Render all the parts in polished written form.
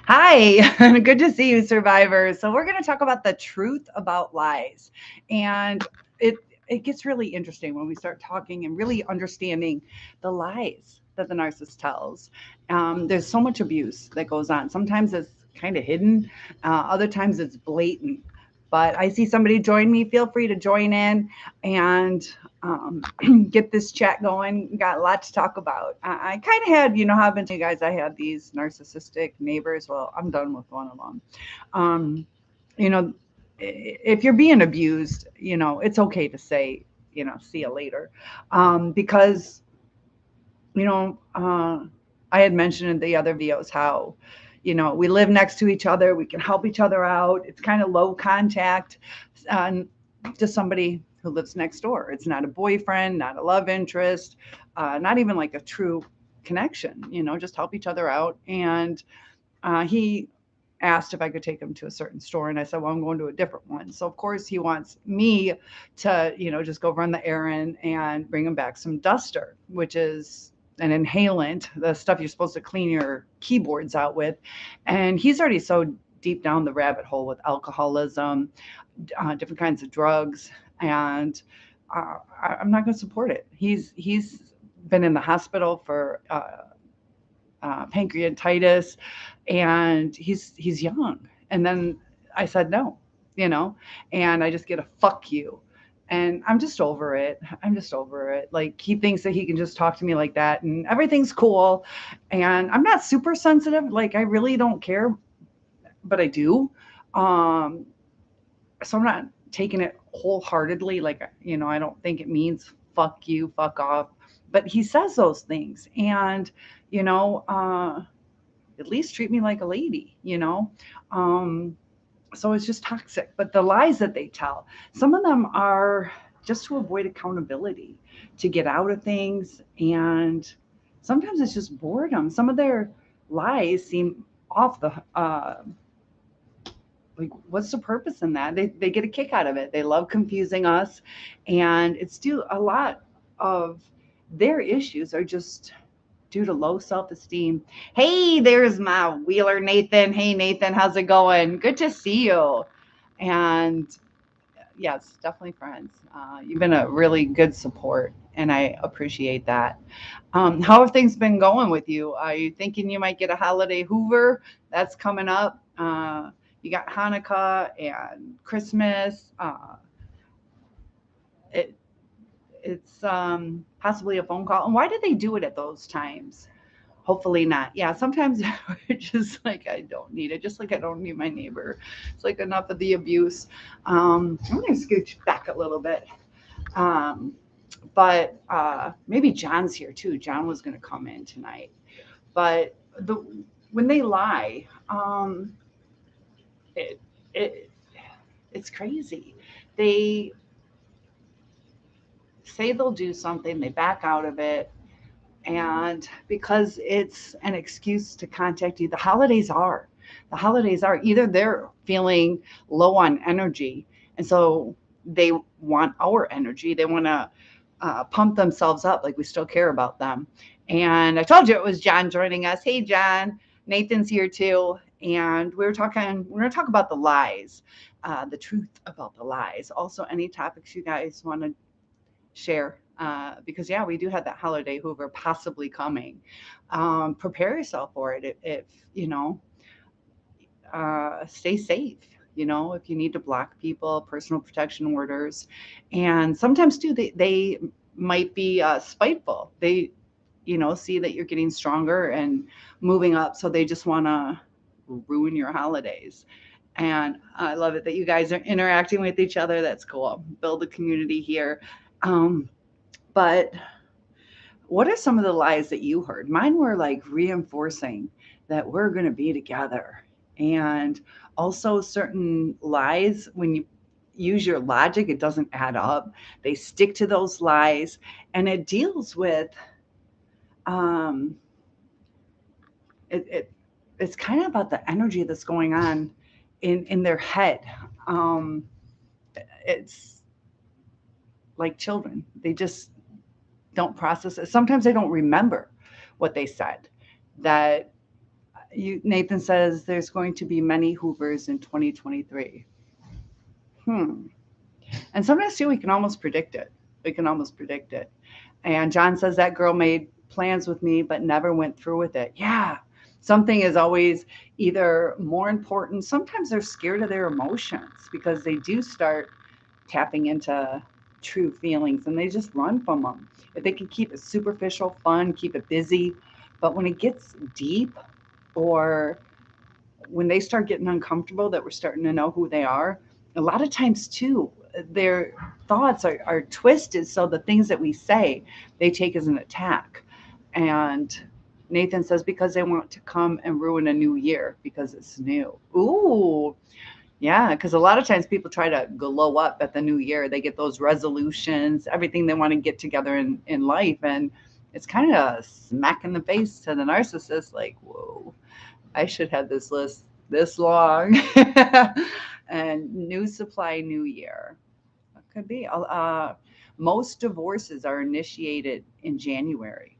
Hi, good to see you, survivors. So we're going to talk about the truth about lies, and it gets really interesting when we start talking and really understanding the lies that the narcissist tells. There's so much abuse that goes on. Sometimes it's kind of hidden, other times it's blatant. But I see somebody join me. Feel free to join in and um, get this chat going. Got a lot to talk about. I kind of had, how I've been telling you guys, I had these narcissistic neighbors. Well, I'm done with one of them. Um, you know, if you're being abused, it's okay to say, see you later. Because, you know, uh, I had mentioned in the other videos how, we live next to each other, we can help each other out. It's kind of low contact to somebody who lives next door. It's not a boyfriend, not a love interest, not even like a true connection, just help each other out. And he asked if I could take him to a certain store. And I said, well, I'm going to a different one. So, of course, he wants me to, just go run the errand and bring him back some duster, which is an inhalant, the stuff you're supposed to clean your keyboards out with. And he's already so deep down the rabbit hole with alcoholism, different kinds of drugs. And I'm not going to support it. He's been in the hospital for pancreatitis, and he's young. And then I said no, you know, and I just get a fuck you. And I'm just over it. I'm just over it. Like he thinks that he can just talk to me like that and everything's cool. And I'm not super sensitive. Like I really don't care, but I do. Um, so I'm not taking it wholeheartedly. Like, I don't think it means fuck you, fuck off. But he says those things. And, you know, uh, at least treat me like a lady, Um, so it's just toxic. But the lies that they tell, some of them are just to avoid accountability, to get out of things. And sometimes it's just boredom. Some of their lies seem off the like what's the purpose in that? They get a kick out of it. They love confusing us, and it's due a lot of their issues are just due to low self-esteem. Hey, there's my wheeler Nathan. Hey Nathan, how's it going? Good to see you. And yes, definitely friends. You've been a really good support, and I appreciate that. How have things been going with you? Are you thinking you might get a holiday Hoover? That's coming up. You got Hanukkah and Christmas. It, it's possibly a phone call. And why did they do it at those times? Hopefully not. Yeah, sometimes we're just like, I don't need it, just like I don't need my neighbor. It's like enough of the abuse. I'm going to scooch back a little bit. Um, but maybe John's here too. John was going to come in tonight. But when they lie, it, it it's crazy. They say they'll do something, they back out of it, and because it's an excuse to contact you, the holidays are either they're feeling low on energy, and so they want our energy. They want to pump themselves up, like we still care about them. And I told you it was John joining us. Hey John, Nathan's here too. And we're going to talk about the lies, the truth about the lies. Also, any topics you guys want to share, because yeah, we do have that holiday Hoover possibly coming. Prepare yourself for it. If stay safe. If you need to block people, personal protection orders, and sometimes too, they might be spiteful. They see that you're getting stronger and moving up, so they just want to ruin your holidays. And I love it that you guys are interacting with each other. That's cool. Build a community here. Um, but what are some of the lies that you heard? Mine were like reinforcing that we're going to be together. And also certain lies, when you use your logic, it doesn't add up. They stick to those lies, and it deals with um it it's kind of about the energy that's going on in their head. Um it's like children. They just don't process it. Sometimes they don't remember what they said. That Nathan says there's going to be many Hoovers in 2023. Hmm. And sometimes too, we can almost predict it. We can almost predict it. And John says that girl made plans with me, but never went through with it. Yeah. Something is always either more important. Sometimes they're scared of their emotions because they do start tapping into true feelings and they just run from them. If they can keep it superficial, fun, keep it busy. But when it gets deep or when they start getting uncomfortable that we're starting to know who they are, a lot of times too, their thoughts are twisted. So the things that we say, they take as an attack. And Nathan says, because they want to come and ruin a new year because it's new. Ooh, yeah, because a lot of times people try to glow up at the new year. They get those resolutions, everything they want to get together in life. And it's kind of smack in the face to the narcissist, like, whoa, I should have this list this long. And new supply, new year. It could be. Most divorces are initiated in January.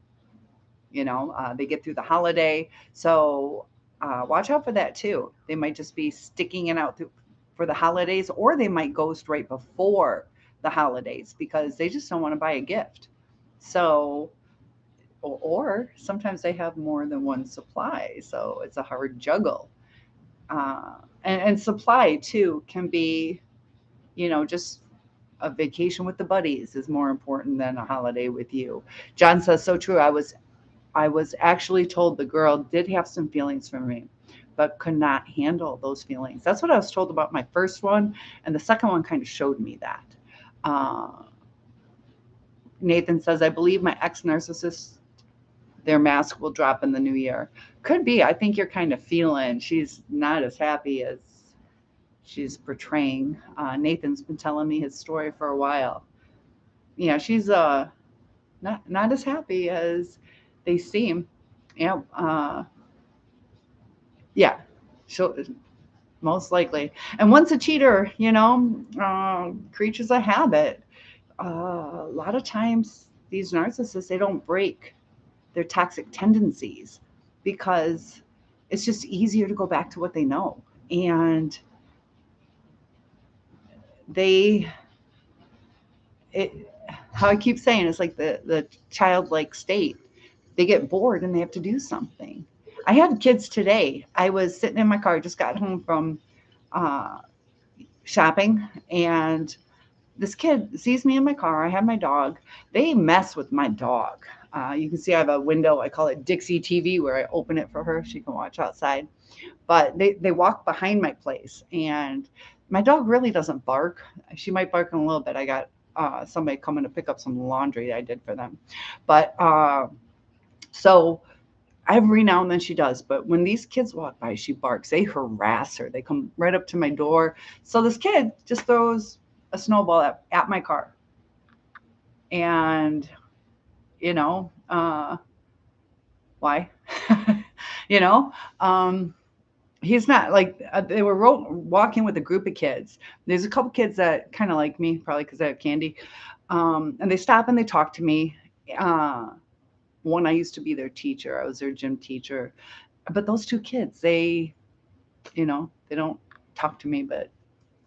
They get through the holiday. So watch out for that too. They might just be sticking it out for the holidays, or they might ghost right before the holidays because they just don't want to buy a gift. So, or sometimes they have more than one supply. So it's a hard juggle. And supply too can be, just a vacation with the buddies is more important than a holiday with you. John says, so true. I was actually told the girl did have some feelings for me, but could not handle those feelings. That's what I was told about my first one, and the second one kind of showed me that. Uh, Nathan says, I believe my ex narcissist, their mask will drop in the new year. Could be. I think you're kind of feeling she's not as happy as she's portraying. Nathan's been telling me his story for a while. Yeah, she's not as happy as they seem. Yeah, yeah. She'll most likely. And once a cheater, creatures of habit. A lot of times, these narcissists they don't break their toxic tendencies because it's just easier to go back to what they know. And they it how I keep saying it's like the childlike state. They get bored and they have to do something. I had kids today. I was sitting in my car, just got home from uh, shopping, and this kid sees me in my car. I have my dog. They mess with my dog. You can see I have a window. I call it Dixie TV, where I open it for her. She can watch outside. But they walk behind my place, and my dog really doesn't bark. She might bark in a little bit. I got somebody coming to pick up some laundry I did for them. But so every now and then she does. But when these kids walk by, she barks. They harass her. They come right up to my door. So this kid just throws a snowball at my car. And, you know, why? you know, um, he's not like they were walking with a group of kids. There's a couple kids that kind of like me, probably because I have candy. And they stop and they talk to me. Uh, One, I used to be their teacher. I was their gym teacher. But those two kids, they don't talk to me, but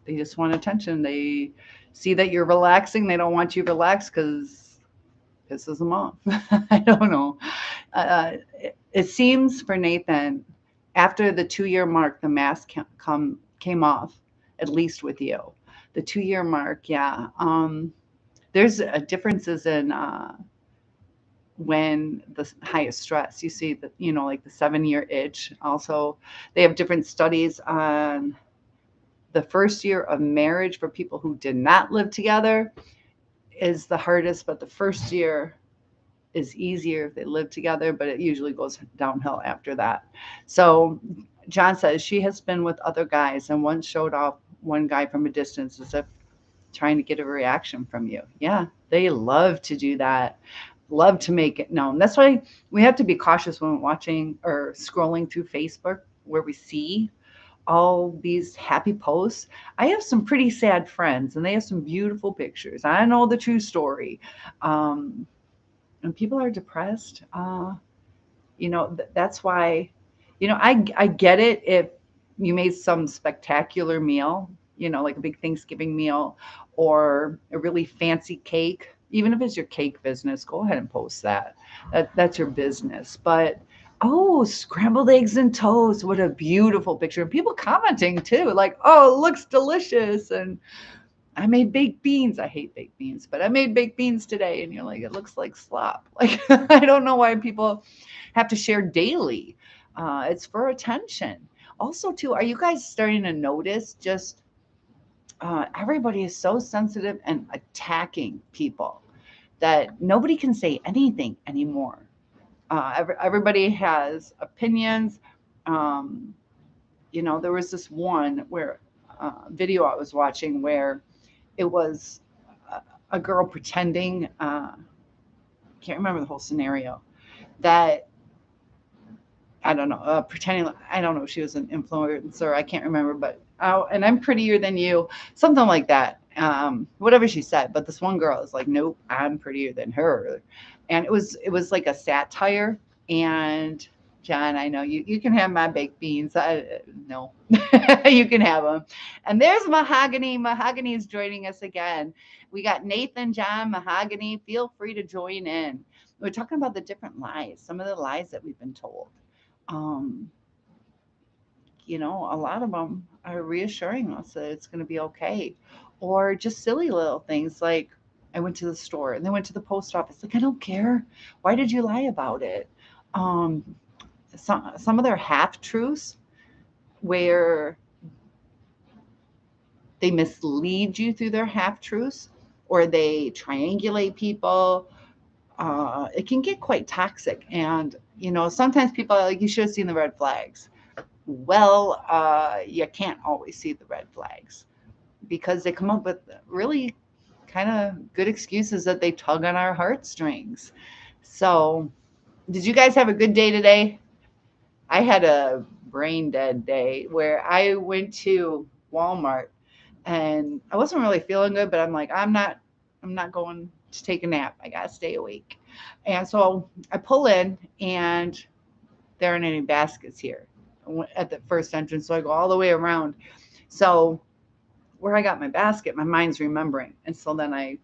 they just want attention. They see that you're relaxing. They don't want you relaxed because pisses them off. I don't know. It seems for Nathan, after the 2 year mark, the mask came off, at least with you. The 2 year mark, yeah. There's differences in when the highest stress. You see that, like the 7 year itch. Also, they have different studies on the first year of marriage for people who did not live together is the hardest, but the first year is easier if they live together, but it usually goes downhill after that. So John says she has been with other guys and once showed off one guy from a distance as if trying to get a reaction from you. Yeah, they love to do that. Love to make it known. That's why we have to be cautious when watching or scrolling through Facebook where we see all these happy posts. I have some pretty sad friends and they have some beautiful pictures. I know the true story. And people are depressed. That's why I get it if you made some spectacular meal, like a big Thanksgiving meal or a really fancy cake. Even if it's your cake business, go ahead and post that. That's your business. But oh, scrambled eggs and toast. What a beautiful picture. And people commenting too, like, oh, it looks delicious. And I made baked beans. I hate baked beans, but I made baked beans today. And you're like, it looks like slop. Like, I don't know why people have to share daily. It's for attention. Also, too, are you guys starting to notice just everybody is so sensitive and attacking people that nobody can say anything anymore. Everybody has opinions. Um, there was this one where video I was watching where it was a girl pretending, can't remember the whole scenario, that I don't know, pretending, I don't know if she was an influencer, I can't remember, but oh, and I'm prettier than you, something like that. Whatever she said, but this one girl is like, nope, I'm prettier than her, and it was like a satire. And John, I know you can have my baked beans. No, you can have them. And there's Mahogany. Mahogany is joining us again. We got Nathan, John, Mahogany. Feel free to join in. We're talking about the different lies, some of the lies that we've been told. um, a lot of them are reassuring us that it's going to be okay. Or just silly little things like, I went to the store and then went to the post office. Like, I don't care. Why did you lie about it? Um, some of their half truths where they mislead you through their half truths or they triangulate people. It can get quite toxic. And, sometimes people are like, you should have seen the red flags. Well, you can't always see the red flags because they come up with really kind of good excuses that they tug on our heartstrings. So, did you guys have a good day today? I had a brain dead day where I went to Walmart and I wasn't really feeling good, but I'm like, I'm not going to take a nap. I gotta stay awake. And so I pull in and there aren't any baskets here at the first entrance. So I go all the way around. So where I got my basket, my mind's remembering. And so then I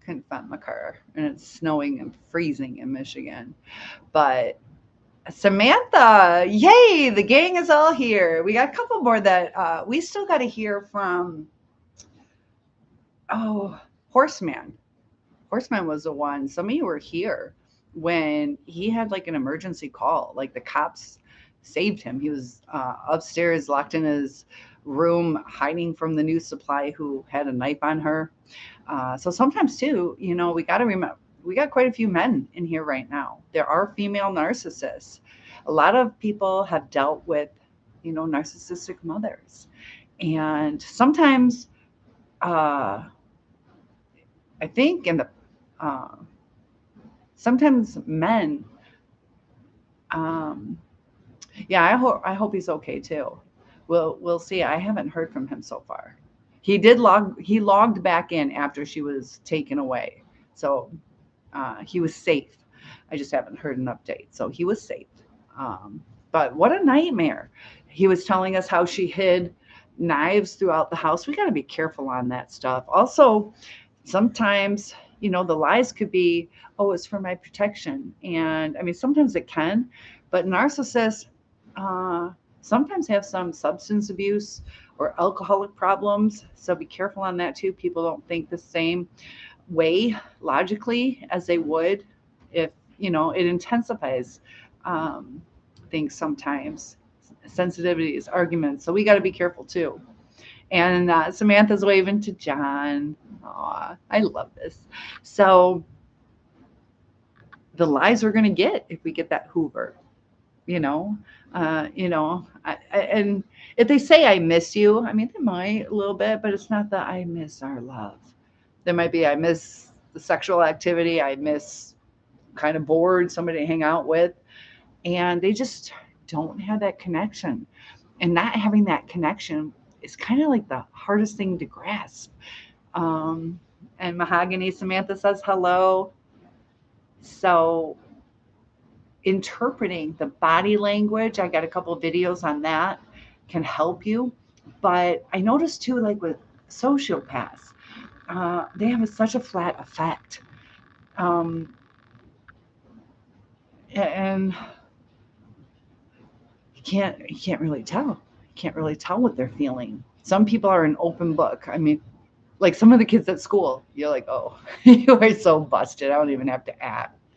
couldn't find my car and it's snowing and freezing in Michigan. But Samantha, yay, the gang is all here. We got a couple more that we still got to hear from. Oh, Horseman. Horseman was the one. Some of you were here when he had like an emergency call. Like the cops saved him. He was upstairs, locked in his room, hiding from the new supply who had a knife on her. So sometimes too, we got to remember we got quite a few men in here right now. There are female narcissists. A lot of people have dealt with, narcissistic mothers, and sometimes I think in the uh, sometimes men, um, yeah, I hope he's okay too. We'll see. I haven't heard from him so far. He logged back in after she was taken away, so he was safe. I just haven't heard an update, so he was safe. Um, but what a nightmare! He was telling us how she hid knives throughout the house. We got to be careful on that stuff. Also, sometimes the lies could be, oh, it's for my protection. And I mean, sometimes it can, but narcissists uh, sometimes have some substance abuse or alcoholic problems, so be careful on that too. People don't think the same way logically as they would if it intensifies um, things sometimes, sensitivities, arguments, so we got to be careful too. And Samantha's waving to John. Aw, I love this. So the lies we're going to get if we get that Hoover, you know, and if they say I miss you, I mean they might a little bit, but it's not that I miss our love. There might be I miss the sexual activity, I miss kind of bored, somebody to hang out with, and they just don't have that connection. And not having that connection is kind of like the hardest thing to grasp. Um, and Mahogany Samantha says hello. So interpreting the body language. I got a couple of videos on that, can help you. But I noticed too, like with sociopaths, they have such a flat effect. Um, and you can't really tell. You can't really tell what they're feeling. Some people are an open book. I mean, like some of the kids at school, you're like, oh, you are so busted. I don't even have to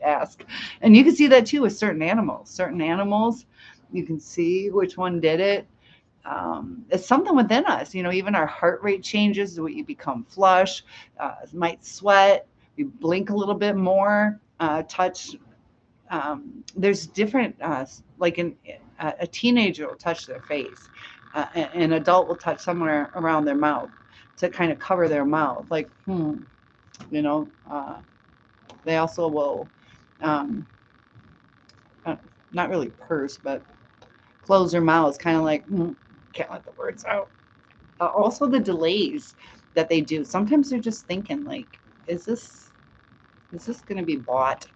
ask. And you can see that too with certain animals. Certain animals, you can see which one did it. It's something within us. Even our heart rate changes. We become flush, might sweat, we blink a little bit more, touch. There's different, like a teenager will touch their face, an adult will touch somewhere around their mouth to kind of cover their mouth, like, you know, uh, they also will, um, uh, not really purse, but close their mouths, kind of like, can't let the words out. Also, the delays that they do. Sometimes they're just thinking, like, is this going to be bought?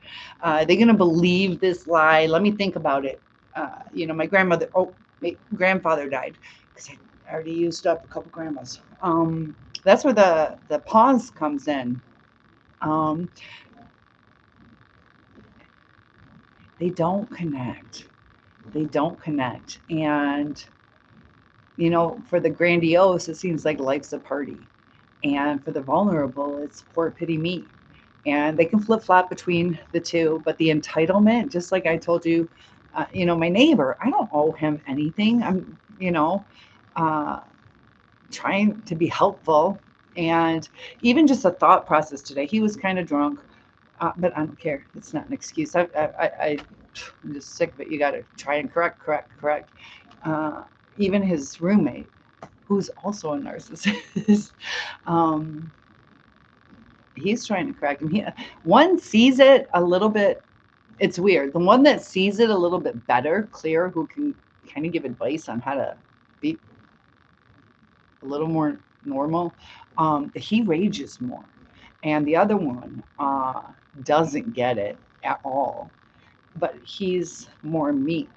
Are they going to believe this lie? Let me think about it. My grandfather died because I already used up a couple grandmas. That's where the pause comes in. Um, they don't connect. They don't connect. And, for the grandiose, it seems like life's a party. And for the vulnerable, it's poor pity me. And they can flip flop between the two. But the entitlement, just like I told you, my neighbor, I don't owe him anything. I'm, uh, trying to be helpful. And even just a thought process today, he was kind of drunk, but I don't care. It's not an excuse. I'm just sick of it. You got to try and correct. Uh, Even his roommate, who's also a narcissist, um, he's trying to correct him. One sees it a little bit. It's weird. The one that sees it a little bit better, clear, who can kind of give advice on how to be a little more normal, he rages more. And the other one doesn't get it at all, but he's more meek.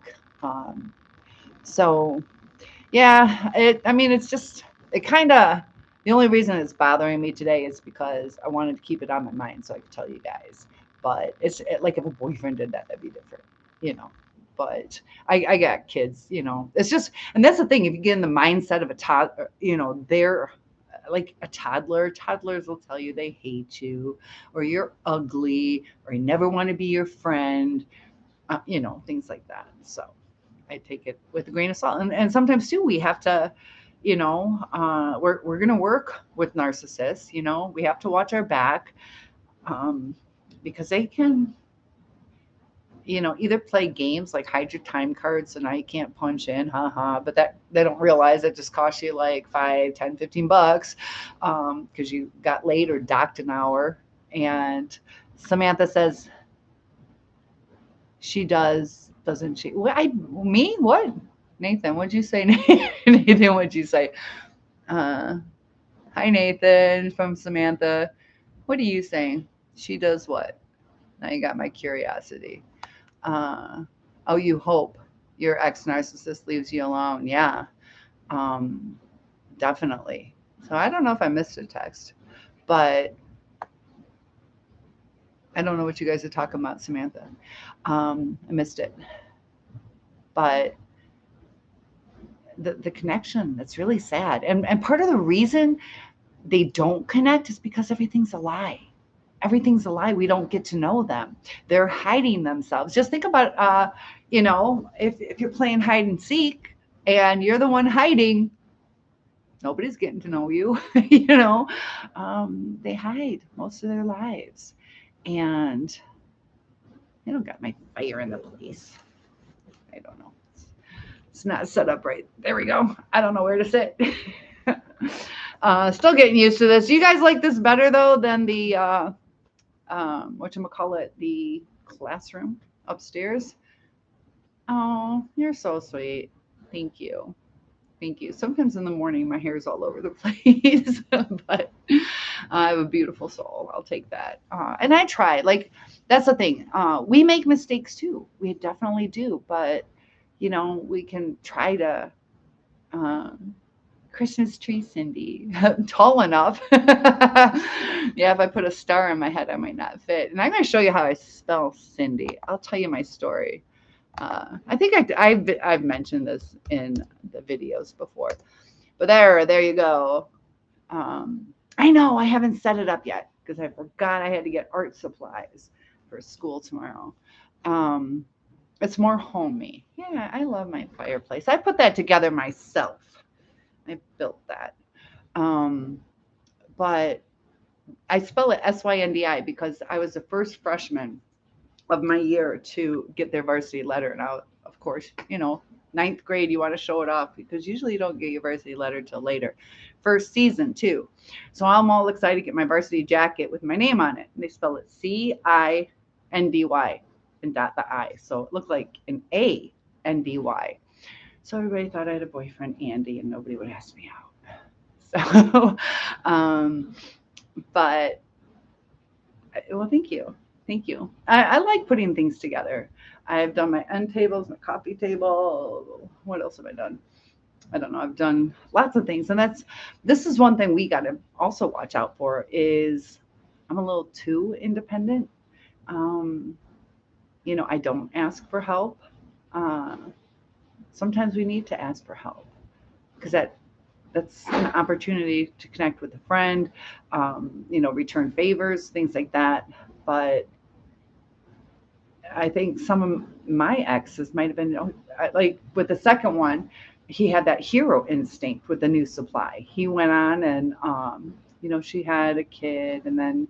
Um, so, yeah, it's just, it kind of, the only reason it's bothering me today is because I wanted to keep it on my mind so I could tell you guys. But like if a boyfriend did that, that'd be different, you know. But I got kids, It's just, and that's the thing. If you get in the mindset of a toddler, they're like a toddler. Toddlers will tell you they hate you, or you're ugly, or you never want to be your friend, things like that. So I take it with a grain of salt. And sometimes too, we have to, we're going to work with narcissists, we have to watch our back, um, because they can, either play games like hide your time cards so now you can't punch in, but that they don't realize it just costs you like 5, 10, $15, because you got late or docked an hour. And Samantha says she doesn't she? Me? What? Nathan, what'd you say? Nathan, what'd you say? Uh, Hi, Nathan from Samantha. What are you saying? She does what? Now you got my curiosity. Uh, oh, you hope your ex narcissist leaves you alone. Yeah, um, definitely. So I don't know if I missed a text, but I don't know what you guys are talking about, Samantha. I missed it. But the connection, that's really sad. And part of the reason they don't connect is because everything's a lie. Everything's a lie. We don't get to know them. They're hiding themselves. Just think about, if you're playing hide and seek and you're the one hiding, nobody's getting to know you. They hide most of their lives, and they don't got my fire in the place. I don't know. It's not set up right. There we go. I don't know where to sit. Still getting used to this. You guys like this better though than the whatchamacallit, the classroom upstairs? Oh, you're so sweet. Thank you. Thank you. Sometimes in the morning my hair's all over the place, but I have a beautiful soul. I'll take that. And I try. Like, that's the thing. We make mistakes too. We definitely do. But, we can try to. Um, Christmas tree, Cindy. Tall enough. Yeah, if I put a star in my head, I might not fit. And I'm going to show you how I spell Cindy. I'll tell you my story. I think I've mentioned this in the videos before. But there you go. I know I haven't set it up yet because I forgot I had to get art supplies for school tomorrow. Um, it's more homey. Yeah, I love my fireplace. I put that together myself. I built that. Um, but I spell it Syndi because I was the first freshman of my year to get their varsity letter. Now, of course, ninth grade, you want to show it off because usually you don't get your varsity letter till later. First season, too. So I'm all excited to get my varsity jacket with my name on it. And they spell it Cindy and dot the I. So it looked like an Andy. So everybody thought I had a boyfriend, Andy, and nobody would ask me out. So, but well, thank you. Thank you. I like putting things together. I've done my end tables, my coffee table. What else have I done? I don't know. I've done lots of things. And this is one thing we got to also watch out for is I'm a little too independent. Um, I don't ask for help. Uh, Sometimes we need to ask for help because that's an opportunity to connect with a friend, return favors, things like that. But I think some of my exes might have been like with the second one, he had that hero instinct with the new supply. He went on and, she had a kid and then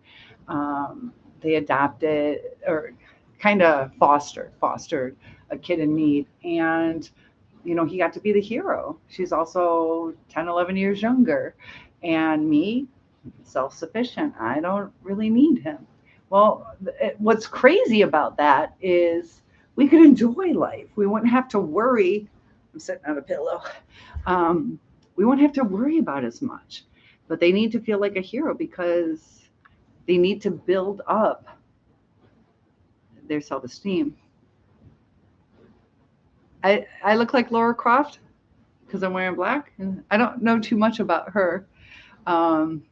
they adopted or kind of fostered a kid in need. And he got to be the hero. She's also 10, 11 years younger. And me, self sufficient. I don't really need him. Well, what's crazy about that is we could enjoy life. We wouldn't have to worry. I'm sitting on a pillow. We won't have to worry about as much. But they need to feel like a hero because they need to build up their self esteem. I look like Laura Croft because I'm wearing black. And I don't know too much about her. Um,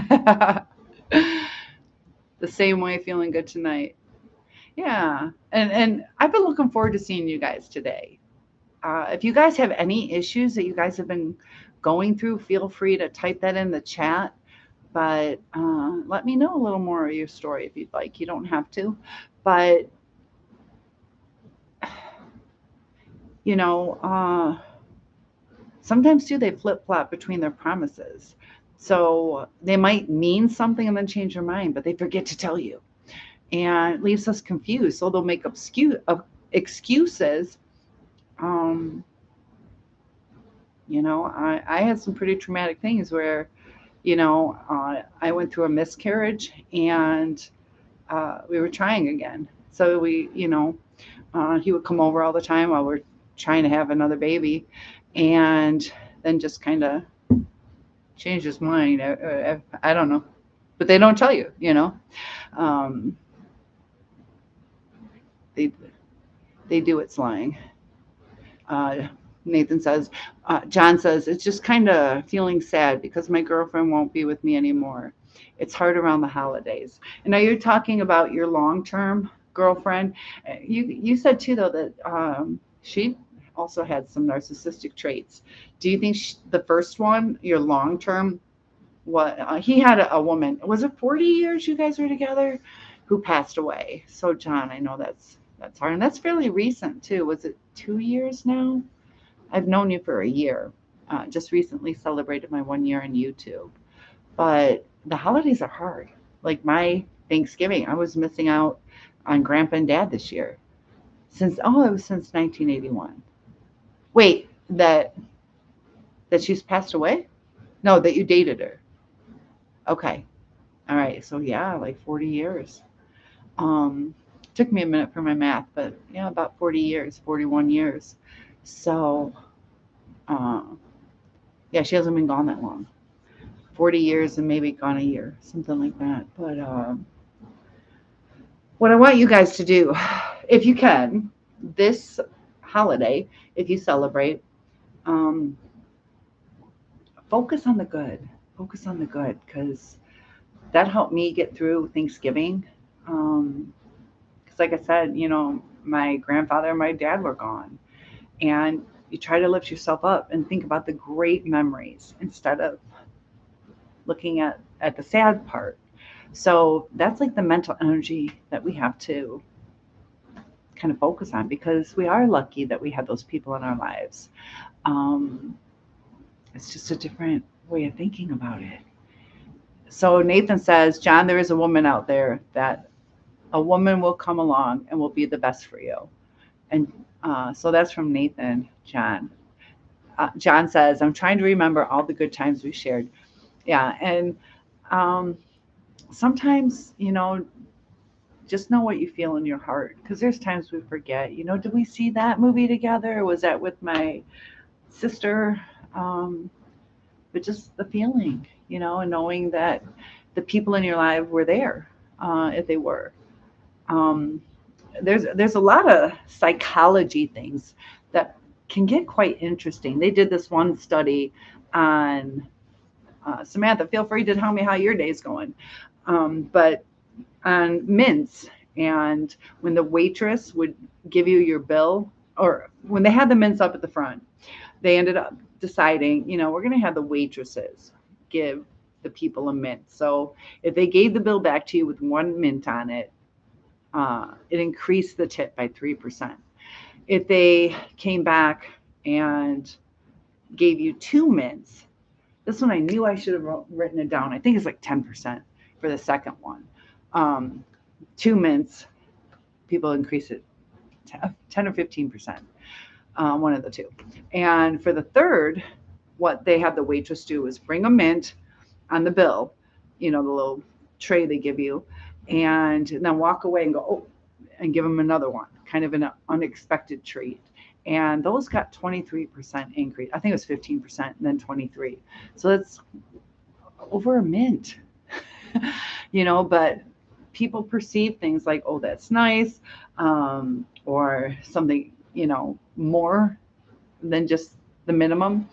the same way, feeling good tonight. Yeah, and I've been looking forward to seeing you guys today. If you guys have any issues that you guys have been going through, feel free to type that in the chat. But let me know a little more of your story if you'd like. You don't have to, but sometimes too they flip flop between their promises. So they might mean something and then change their mind, but they forget to tell you, and it leaves us confused. So they'll make excuses. Um, I had some pretty traumatic things where, I went through a miscarriage and we were trying again. So he would come over all the time while we're trying to have another baby, and then just kind of change his mind. I don't know, but they don't tell you. Um, they they do it slang. Uh, Nathan says, John says, it's just kind of feeling sad because my girlfriend won't be with me anymore. It's hard around the holidays. And now you're talking about your long-term girlfriend. You said too though that she also had some narcissistic traits. Do you think the first one, your long-term, what he had a woman? Was it 40 years you guys were together? Who passed away? So John, I know that's hard, and that's fairly recent too. Was it 2 years now? I've known you for a year. Just recently celebrated my 1 year on YouTube. But the holidays are hard. Like my Thanksgiving, I was missing out on Grandpa and Dad this year. It was since 1981. Wait, that she's passed away? No, that you dated her. Okay. All right. So yeah, like 40 years. Took me a minute for my math, but yeah, about 40 years, 41 years. So, uh, yeah, she hasn't been gone that long. 40 years and maybe gone a year, something like that. But what I want you guys to do, if you can, this holiday, if you celebrate, um, focus on the good. Focus on the good, because that helped me get through Thanksgiving. Because, like I said, my grandfather and my dad were gone. And you try to lift yourself up and think about the great memories instead of looking at the sad part. So that's like the mental energy that we have to kind of focus on, because we are lucky that we have those people in our lives. Um, it's just a different way of thinking about it. So Nathan says, John, there is a woman out there that a woman will come along and will be the best for you. And so that's from Nathan, John. John says, I'm trying to remember all the good times we shared. Yeah. And um, sometimes, just know what you feel in your heart, because there's times we forget, did we see that movie together? Or was that with my sister? Um, but just the feeling, and knowing that the people in your life were there, if they were. Um, there's a lot of psychology things that can get quite interesting. They did this one study on Samantha. Feel free to tell me how your day's going, but on mints, and when the waitress would give you your bill, or when they had the mints up at the front, they ended up deciding, we're going to have the waitresses give the people a mint. So if they gave the bill back to you with one mint on it, it increased the tip by 3%. If they came back and gave you two mints, this one I knew I should have written it down. I think it's like 10% for the second one. Two mints, people increase it 10 or 15%, one of the two. And for the third, what they have the waitress do is bring a mint on the bill, the little tray they give you, and then walk away and go, oh, and give them another one, kind of an unexpected treat. And those got 23% increase. I think it was 15% and then 23. So that's over a mint, but people perceive things like, oh, that's nice, or something, more than just the minimum,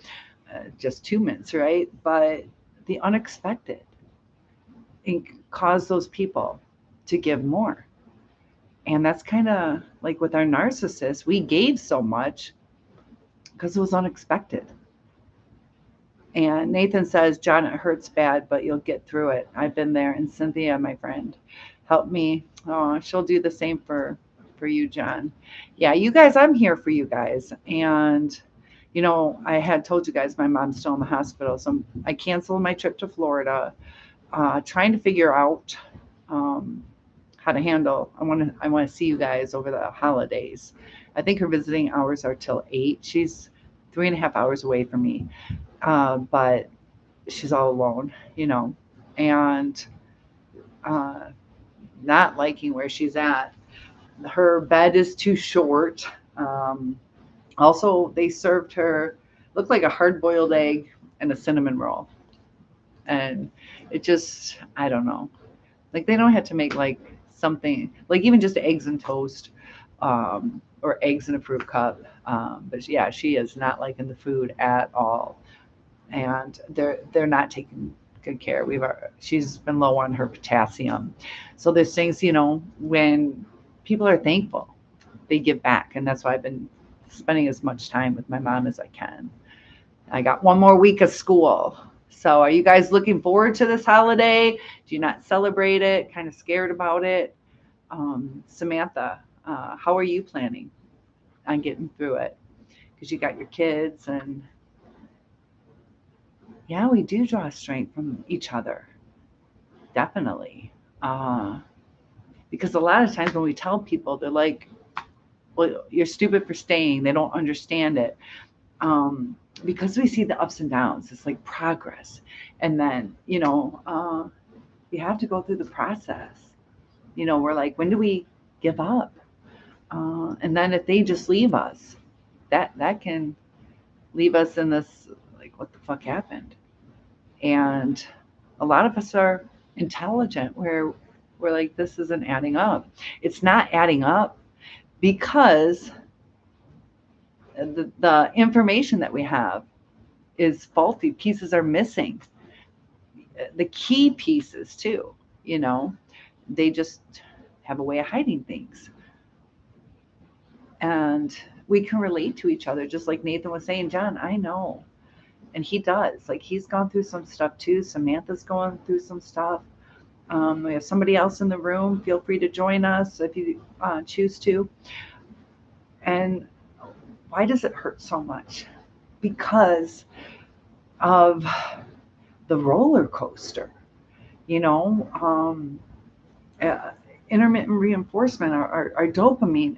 just 2 mints, right? But the unexpected cause those people to give more. And that's kind of like with our narcissist, we gave so much because it was unexpected. And Nathan says, John, it hurts bad, but you'll get through it. I've been there. And Cynthia, my friend, helped me. Oh, she'll do the same for you, John. Yeah, you guys, I'm here for you guys. And, I had told you guys my mom's still in the hospital. So I canceled my trip to Florida, trying to figure out how to handle. I want to see you guys over the holidays. I think her visiting hours are till 8. She's 3.5 hours away from me, but she's all alone, and not liking where she's at. Her bed is too short. Also, they served her, looked like a hard-boiled egg and a cinnamon roll, and it just, I don't know. Like, they don't have to make like something like even just eggs and toast, or eggs in a fruit cup. But yeah, she is not liking the food at all, and they're not taking good care. She's been low on her potassium, so there's things, when people are thankful, they give back, and that's why I've been spending as much time with my mom as I can. I got one more week of school. So are you guys looking forward to this holiday? Do you not celebrate it? Kind of scared about it? Samantha, how are you planning on getting through it? Because you got your kids, and yeah, we do draw strength from each other. Definitely. Because a lot of times when we tell people, they're like, well, you're stupid for staying. They don't understand it. Because we see the ups and downs, it's like progress. And then, you have to go through the process. We're like, when do we give up? And then if they just leave us, that can leave us in this, like, what the fuck happened? And a lot of us are intelligent where we're like, this isn't adding up. It's not adding up because the information that we have is faulty. Pieces are missing. The key pieces, too, you know, they just have a way of hiding things. And we can relate to each other, just like Nathan was saying, John, I know. And he does. Like, he's gone through some stuff too. Samantha's going through some stuff. We have somebody else in the room. Feel free to join us if you choose to. And why does it hurt so much? Because of the roller coaster, you know, uh, intermittent reinforcement, our dopamine,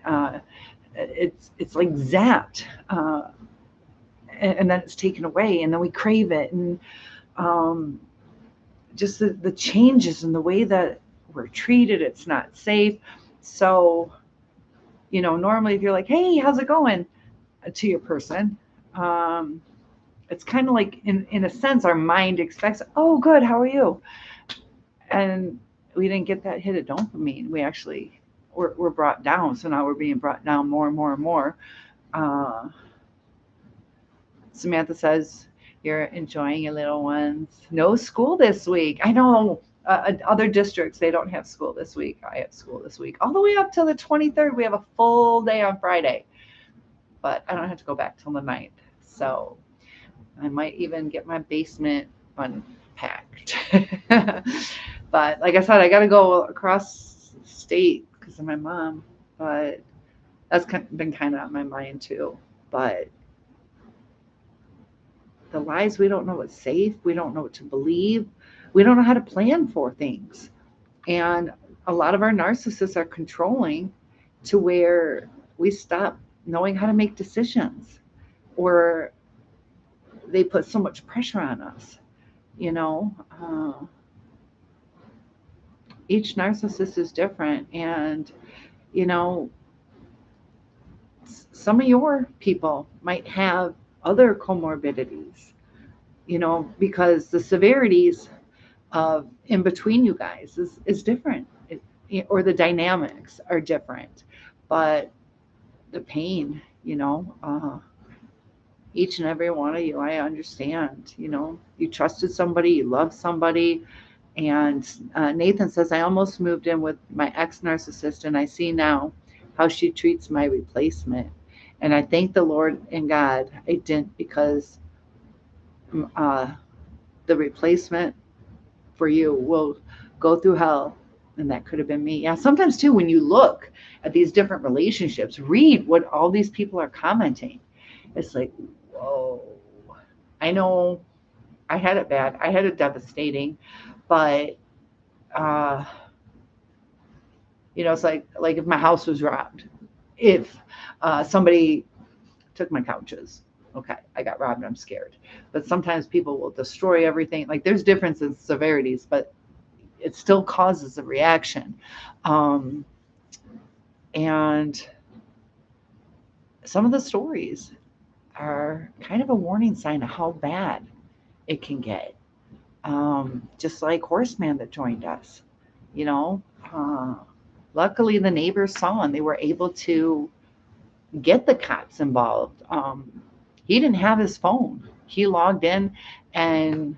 it's like zapped, and then it's taken away, and then we crave it, and um, just the changes in the way that we're treated, it's not safe. So, you know, normally if you're like, hey, how's it going, to your person, um, it's kind of like, in a sense, our mind expects, oh, good, how are you? And we didn't get that hit of dopamine. We actually were brought down. So now we're being brought down more and more and more. Uh, Samantha says, you're enjoying your little ones. No school this week. I know other districts, they don't have school this week. I have school this week. All the way up till the 23rd. We have a full day on Friday. But I don't have to go back till the 9th. So I might even get my basement unpacked. But like I said, I got to go across state because of my mom. But that's been kind of on my mind too. But the lies, we don't know what's safe. We don't know what to believe. We don't know how to plan for things. And a lot of our narcissists are controlling to where we stop knowing how to make decisions, or they put so much pressure on us, you know. Each narcissist is different. And, you know, some of your people might have other comorbidities, you know, because the severities of in between you guys is different, or the dynamics are different. But the pain, you know, each and every one of you, I understand, you know, you trusted somebody, you loved somebody. And Nathan says, I almost moved in with my ex narcissist, and I see now how she treats my replacement. And I thank the Lord and God I didn't, because uh, the replacement for you will go through hell. And that could have been me. Yeah, sometimes too, when you look at these different relationships, read what all these people are commenting. It's like, whoa. I know I had it bad. I had it devastating. But uh, you know, it's like if my house was robbed, if somebody took my couches, okay, I got robbed, I'm scared. But sometimes people will destroy everything. Like, there's differences in severities, but it still causes a reaction. Um, and some of the stories are kind of a warning sign of how bad it can get. Just like Horseman that joined us, you know. Luckily, the neighbors saw, and they were able to get the cops involved. He didn't have his phone. He logged in, and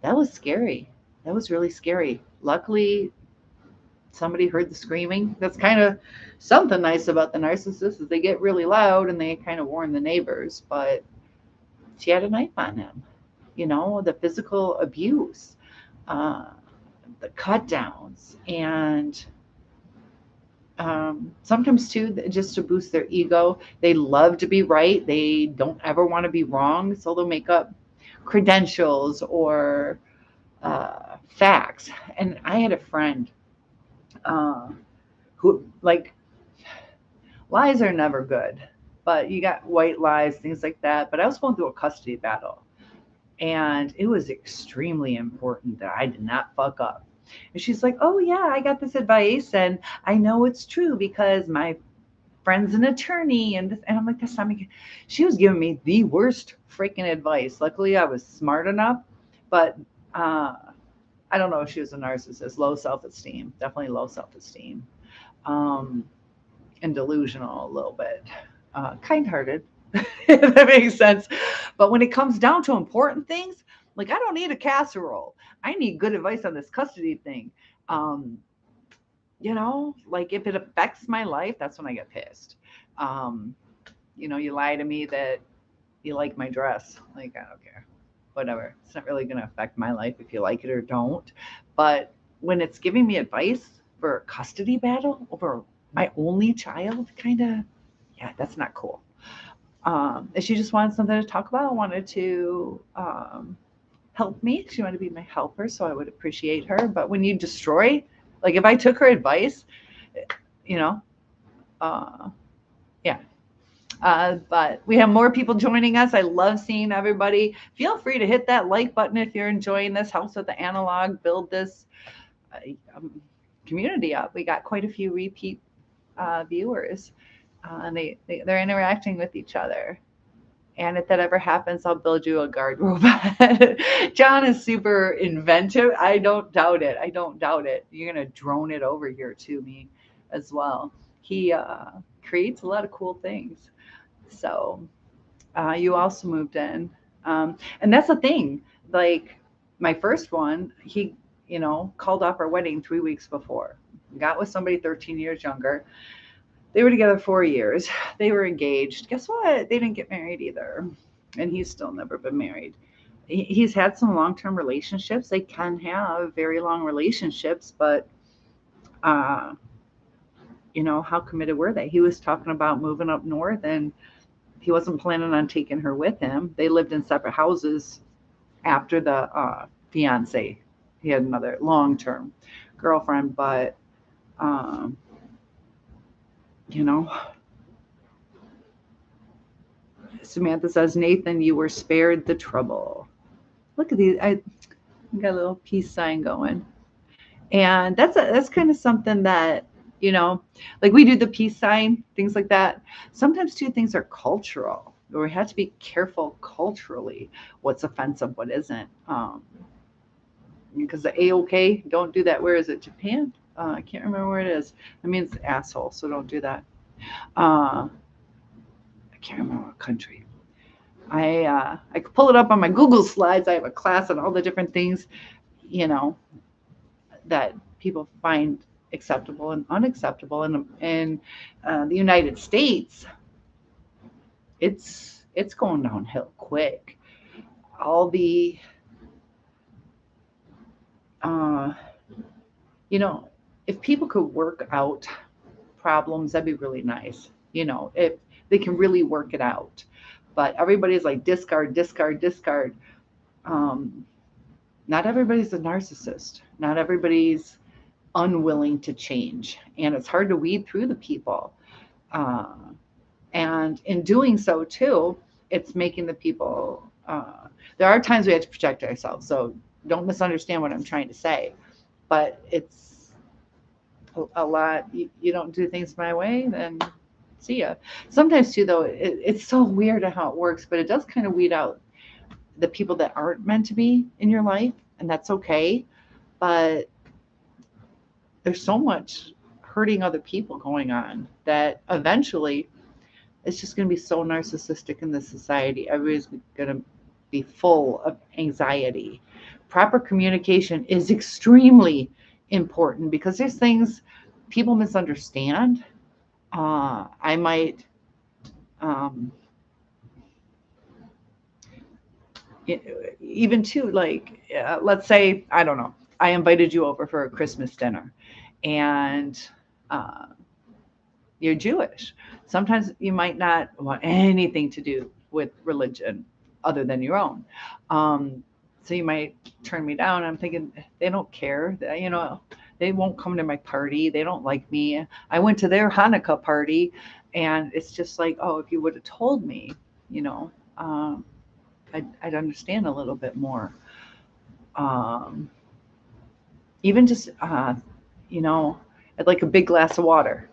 that was scary. That was really scary. Luckily, somebody heard the screaming. That's kind of something nice about the narcissists, is they get really loud and they kind of warn the neighbors. But she had a knife on him. You know, the physical abuse, uh, the cut downs, and sometimes too, just to boost their ego, they love to be right. They don't ever want to be wrong, so they'll make up credentials or facts. And I had a friend uh, who, like, lies are never good, but you got white lies, things like that. But I was going through a custody battle, and it was extremely important that I did not fuck up. And she's like, oh, yeah, I got this advice, and I know it's true because my friend's an attorney. And I'm like, that's not making. She was giving me the worst freaking advice. Luckily, I was smart enough, But I don't know if she was a narcissist. Low self-esteem, definitely low self-esteem, um, and delusional a little bit. Kind-hearted, if that makes sense. But when it comes down to important things, like I don't need a casserole. I need good advice on this custody thing. Um, like if it affects my life, that's when I get pissed. Um, you lie to me that you like my dress. Like, I don't care. Whatever. It's not really going to affect my life if you like it or don't. But when it's giving me advice for a custody battle over my only child, kind of, yeah, that's not cool. If she just wanted something to talk about, wanted to help me. She wanted to be my helper, so I would appreciate her. But when you destroy, like if I took her advice, you know, uh, yeah. But we have more people joining us. I love seeing everybody. Feel free to hit that like button if you're enjoying this. Helps with the analog, build this um, community up. We got quite a few repeat viewers, and they're interacting with each other. And if that ever happens, I'll build you a guard robot. John is super inventive. I don't doubt it. I don't doubt it. You're going to drone it over here to me as well. He creates a lot of cool things. So you also moved in. And that's the thing. Like my first one, he, called off our wedding 3 weeks before. Got with somebody 13 years younger. They were together 4 years. They were engaged. Guess what? They didn't get married either. And he's still never been married. He's had some long-term relationships. They can have very long relationships, but how committed were they? He was talking about moving up north, and he wasn't planning on taking her with him. They lived in separate houses after the fiance. He had another long-term girlfriend, but Samantha says, Nathan, you were spared the trouble. Look at these. I got a little peace sign going. And that's kind of something that, like we do the peace sign, things like that. Sometimes too, things are cultural, or we have to be careful culturally what's offensive, what isn't. Because the A-OK, don't do that. Where is it? Japan? I can't remember where it is. I mean, it's asshole, so don't do that. I can't remember what country. I could pull it up on my Google slides. I have a class on all the different things, that people find acceptable and unacceptable. And in the United States, it's going downhill quick. All the, if people could work out problems, that'd be really nice. If they can really work it out. But everybody's like discard, discard, discard. Not everybody's a narcissist. Not everybody's unwilling to change. And it's hard to weed through the people. And in doing so, too, it's making the people, there are times we have to protect ourselves. So don't misunderstand what I'm trying to say. But it's a lot. You don't do things my way, then see ya. Sometimes, too, though, it's so weird how it works, but it does kind of weed out the people that aren't meant to be in your life, and that's okay. But there's so much hurting other people going on that eventually it's just going to be so narcissistic in this society. Everybody's going to be full of anxiety. Proper communication is extremely important because there's things people misunderstand. I might even too, like, let's say, I don't know, I invited you over for a Christmas dinner, and you're Jewish. Sometimes you might not want anything to do with religion other than your own. So you might turn me down. I'm thinking they don't care. They won't come to my party. They don't like me. I went to their Hanukkah party, and it's just like, oh, if you would have told me, I'd understand a little bit more. Even just, I'd like a big glass of water.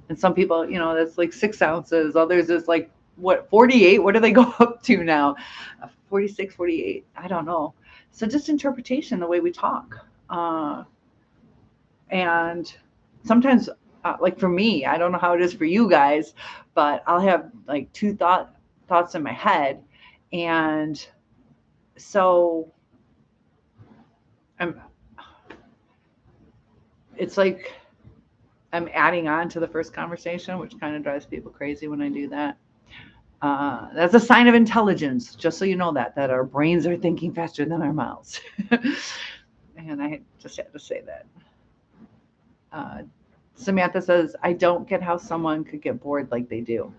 And some people, that's like 6 ounces. Others is like, 48? What do they go up to now? 46, 48. I don't know. So just interpretation, the way we talk. And sometimes, like for me, I don't know how it is for you guys, but I'll have like thoughts in my head. And so I'm, it's like I'm adding on to the first conversation, which kind of drives people crazy when I do that. That's a sign of intelligence, just so you know that our brains are thinking faster than our mouths. And I just had to say that. Uh, Samantha says, I don't get how someone could get bored like they do.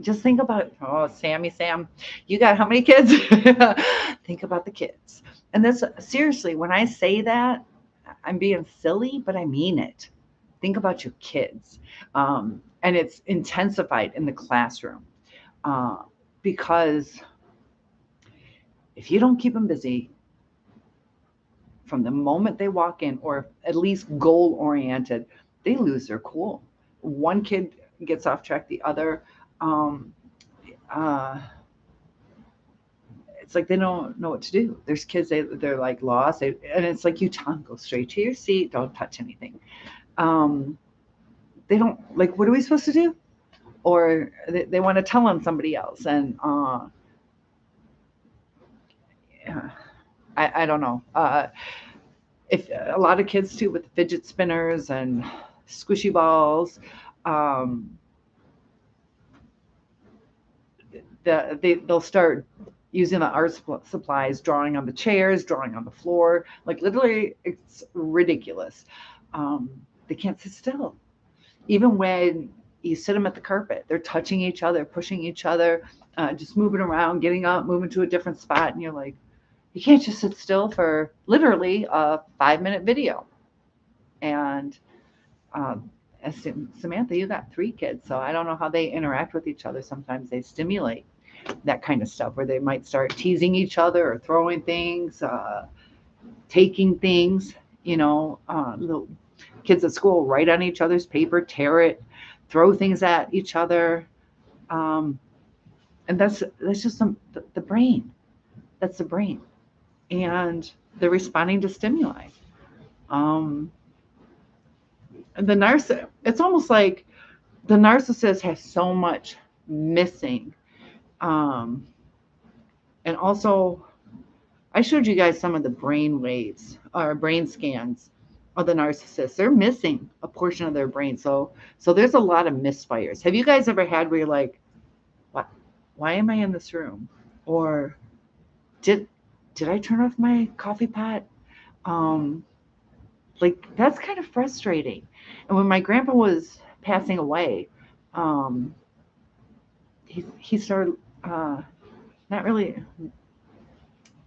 Just think about, oh, Sam, you got how many kids? Think about the kids. And this, seriously, when I say that, I'm being silly, but I mean it. Think about your kids. And it's intensified in the classroom uh, because if you don't keep them busy from the moment they walk in, or at least goal oriented, they lose their cool. One kid gets off track, the other. Um, uh, it's like they don't know what to do. There's kids, they're like lost, and it's like you tell them, go straight to your seat, don't touch anything. Um, they don't like, what are we supposed to do? Or they want to tell on somebody else. And yeah, I don't know. If a lot of kids too with fidget spinners and squishy balls, um, they'll start using the art supplies, drawing on the chairs, drawing on the floor. Like literally, it's ridiculous. They can't sit still. Even when you sit them at the carpet, they're touching each other, pushing each other, just moving around, getting up, moving to a different spot. And you're like, you can't just sit still for literally a 5-minute video. And um, Samantha, you got 3 kids, so I don't know how they interact with each other. Sometimes they stimulate that kind of stuff where they might start teasing each other or throwing things, taking things, little kids at school write on each other's paper, tear it, throw things at each other. Um, and that's just the brain. That's the brain. And they're responding to stimuli. Um, and it's almost like the narcissist has so much missing. Um, and also, I showed you guys some of the brain waves or brain scans of the narcissist. They're missing a portion of their brain. So there's a lot of misfires. Have you guys ever had where you're like, why am I in this room? Or did I turn off my coffee pot? Um, like that's kind of frustrating. And when my grandpa was passing away, um, he started not really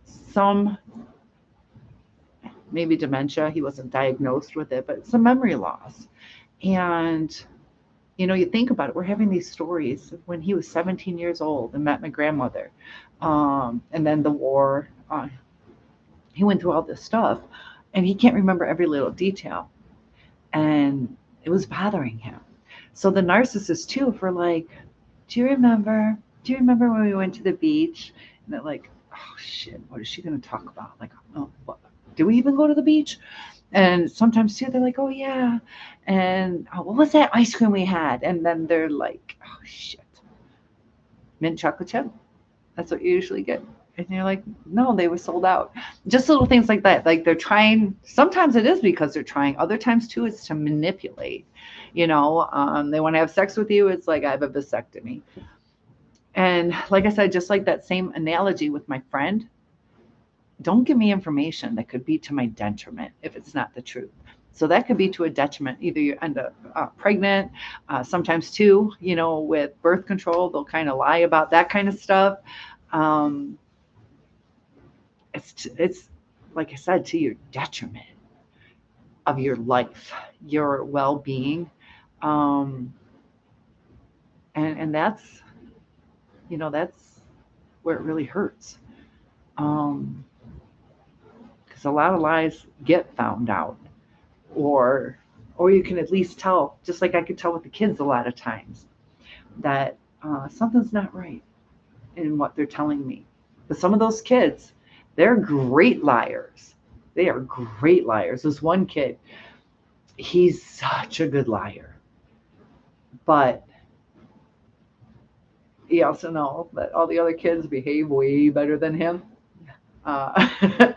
some maybe dementia. He wasn't diagnosed with it, but some memory loss. And you think about it. We're having these stories when he was 17 years old and met my grandmother, and then the war. He went through all this stuff, and he can't remember every little detail, and it was bothering him. So the narcissist too, if we're like, do you remember? Do you remember when we went to the beach? And they're like, oh shit, what is she going to talk about? Like, oh, what? Did we even go to the beach? And sometimes too, they're like, oh yeah, and oh, what was that ice cream we had? And then they're like, oh shit, mint chocolate chip. That's what you usually get. And you're like, no, they were sold out. Just little things like that. Like they're trying, sometimes it is because they're trying. Other times too, it's to manipulate. They want to have sex with you. It's like, I have a vasectomy. And like I said, just like that same analogy with my friend, don't give me information that could be to my detriment if it's not the truth. So that could be to a detriment. Either you end up pregnant, sometimes too, with birth control, they'll kind of lie about that kind of stuff. It's like I said, to your detriment of your life, your well-being. And that's where it really hurts. Because a lot of lies get found out, or you can at least tell, just like I could tell with the kids a lot of times, that something's not right in what they're telling me. But some of those kids, they're great liars. They are great liars. This one kid, he's such a good liar. But you also know that all the other kids behave way better than him. Uh,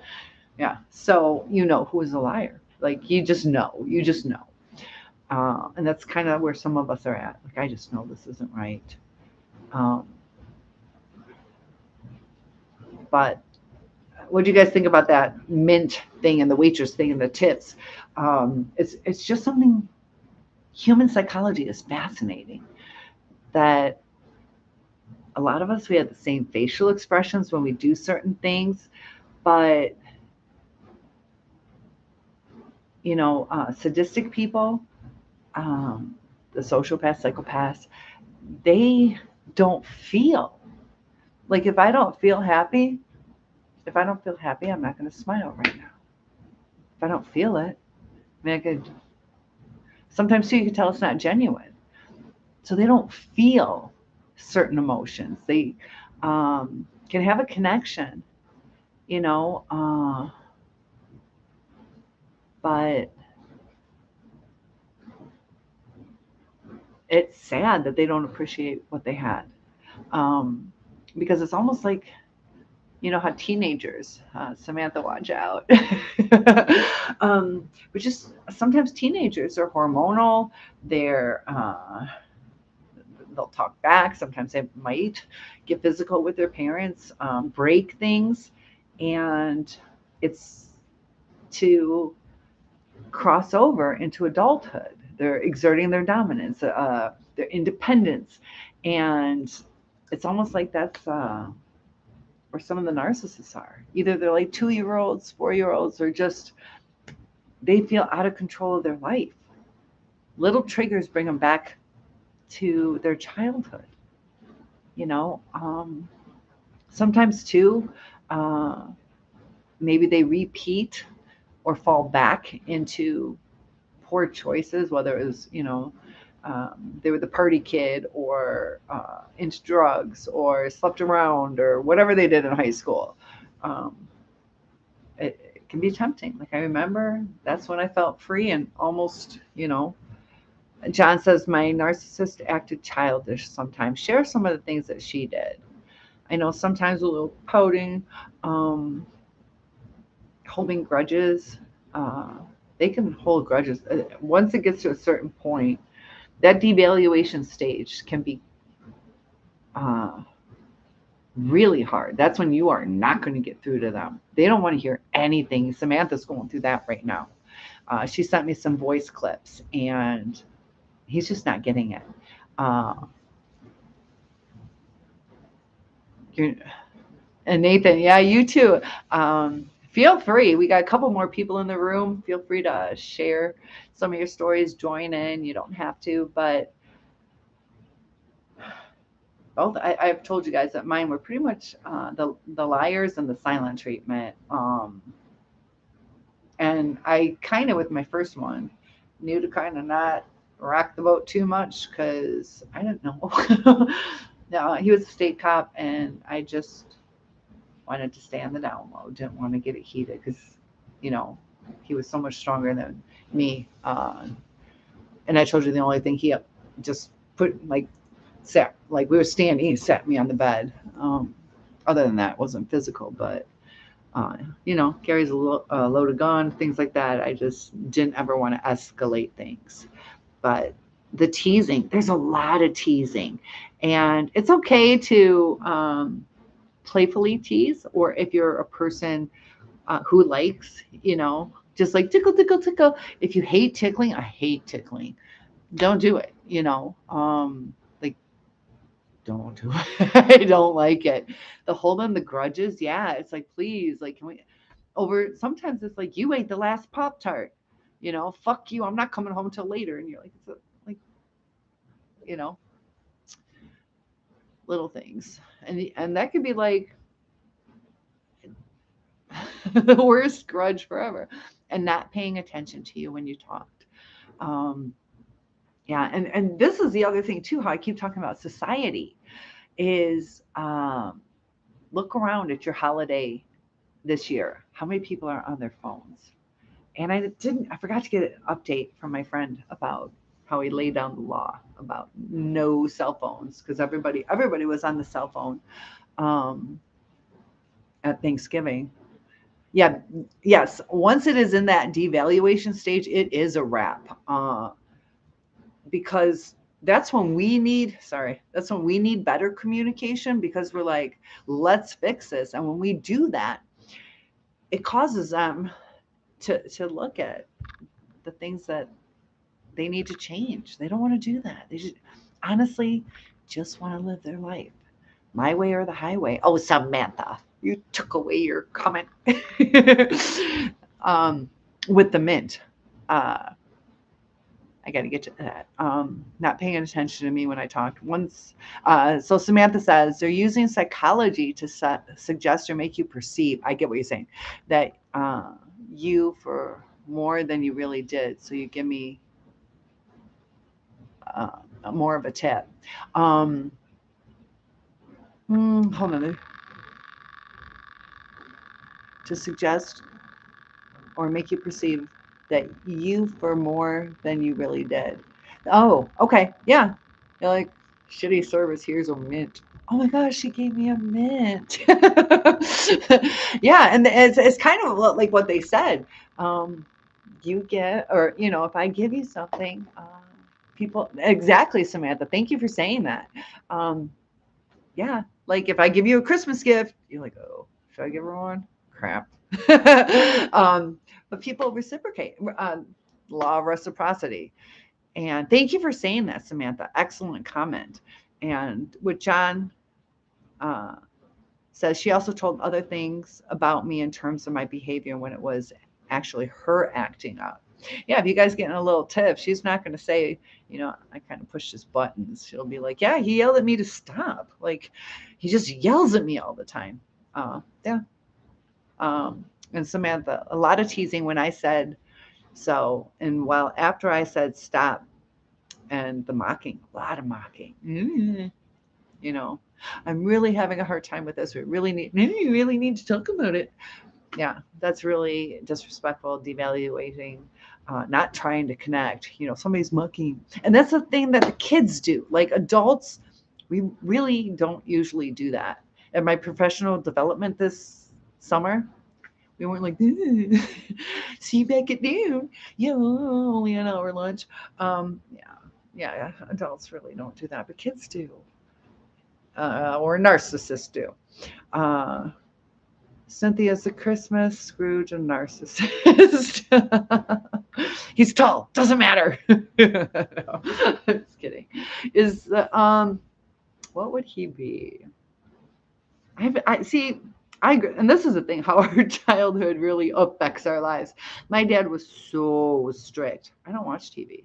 yeah. So you know who's a liar. Like you just know. You just know. And that's kind of where some of us are at. Like I just know this isn't right. Um, but what do you guys think about that mint thing and the waitress thing and the tips? It's just something. Human psychology is fascinating. That a lot of us, we have the same facial expressions when we do certain things, but sadistic people, um, the sociopaths, psychopaths, they don't feel. Like if I don't feel happy, I'm not going to smile right now. If I don't feel it, I mean, I could. Sometimes too, you can tell it's not genuine. So they don't feel certain emotions. They can have a connection, you know, but it's sad that they don't appreciate what they had. Um, because it's almost like, how teenagers, Samantha, watch out. But just sometimes teenagers are hormonal. They're, they'll talk back. Sometimes they might get physical with their parents, break things. And it's to cross over into adulthood. They're exerting their dominance, their independence. And it's almost like that's where some of the narcissists are. Either they're like 2-year olds, 4-year olds, or just they feel out of control of their life. Little triggers bring them back to their childhood. You know, sometimes too, uh, maybe they repeat or fall back into poor choices, whether it was, they were the party kid or into drugs or slept around or whatever they did in high school. Um, it can be tempting. Like I remember that's when I felt free and almost, John says my narcissist acted childish sometimes. Share some of the things that she did. I know sometimes a little pouting, um, holding grudges. Uh, they can hold grudges. Once it gets to a certain point, that devaluation stage can be uh, really hard. That's when you are not going to get through to them. They don't want to hear anything. Samantha's going through that right now. She sent me some voice clips, and he's just not getting it. Uh, and Nathan, yeah, you too. Feel free. We got a couple more people in the room. Feel free to share some of your stories, join in. You don't have to, but both I've told you guys that mine were pretty much the liars and the silent treatment. And I kind of with my first one knew to kind of not rock the boat too much because I didn't know. No, he was a state cop, and I just wanted to stay on the down low. Didn't want to get it heated because, you know, he was so much stronger than me. And I told you the only thing he just put like sat like we were standing, he sat me on the bed. Other than that, it wasn't physical, but carries a loaded gun, things like that. I just didn't ever want to escalate things. But the teasing, there's a lot of teasing, and it's okay to playfully tease, or if you're a person who likes, just like tickle, tickle, tickle. If you hate tickling, I hate tickling. Don't do it. Like don't do it. I don't like it. The holding the grudges, yeah. It's like, please, like, can we over sometimes it's like you ate the last Pop Tart, fuck you, I'm not coming home till later. And you're like, like, you know, little things. And that could be like the worst grudge forever. And not paying attention to you when you talked. Um, yeah, and this is the other thing too, how I keep talking about society is look around at your holiday this year. How many people are on their phones? And I forgot to get an update from my friend about how he laid down the law about no cell phones because everybody was on the cell phone um, at Thanksgiving. Yeah, yes. Once it is in that devaluation stage, it is a wrap. Because that's when we need better communication because we're like, let's fix this. And when we do that, it causes them to look at the things that they need to change. They don't want to do that. They just honestly just want to live their life. My way or the highway. Oh, Samantha, you took away your comment um, with the mint. Uh, I got to get to that. Not paying attention to me when I talked once. So Samantha says they're using psychology to suggest or make you perceive. I get what you're saying. That you for more than you really did. So you give me uh, more of a tip. Um, Hold on. To suggest or make you perceive that you for more than you really did. Oh, okay. Yeah. You're like, shitty service. Here's a mint. Oh my gosh, she gave me a mint. Yeah. And it's kind of like what they said. You get, or, if I give you something, people, exactly, Samantha. Thank you for saying that. Um, yeah. Like if I give you a Christmas gift, you're like, oh, should I give her one? Crap. um, but people reciprocate. Law of reciprocity. And thank you for saying that, Samantha. Excellent comment. And what John uh, says, she also told other things about me in terms of my behavior when it was actually her acting up. Yeah, if you guys get in a little tiff, she's not going to say, I kind of pushed his buttons. She'll be like, yeah, he yelled at me to stop. Like, he just yells at me all the time. Yeah. And Samantha, a lot of teasing when I said so. And while after I said stop, and the mocking, a lot of mocking. You know, I'm really having a hard time with this. We really need to talk about it. Yeah, that's really disrespectful, devaluating, not trying to connect. Somebody's mucking, and that's the thing that the kids do. Like adults, we really don't usually do that. In my professional development this summer, we weren't like, see you back at noon. Yeah, only an hour lunch. Yeah, yeah, adults really don't do that, but kids do, or narcissists do. Uh, Cynthia's a Christmas Scrooge and narcissist. He's tall. Doesn't matter. No, just kidding. Is what would he be? I see. I agree. And this is the thing: how our childhood really affects our lives. My dad was so strict. I don't watch TV.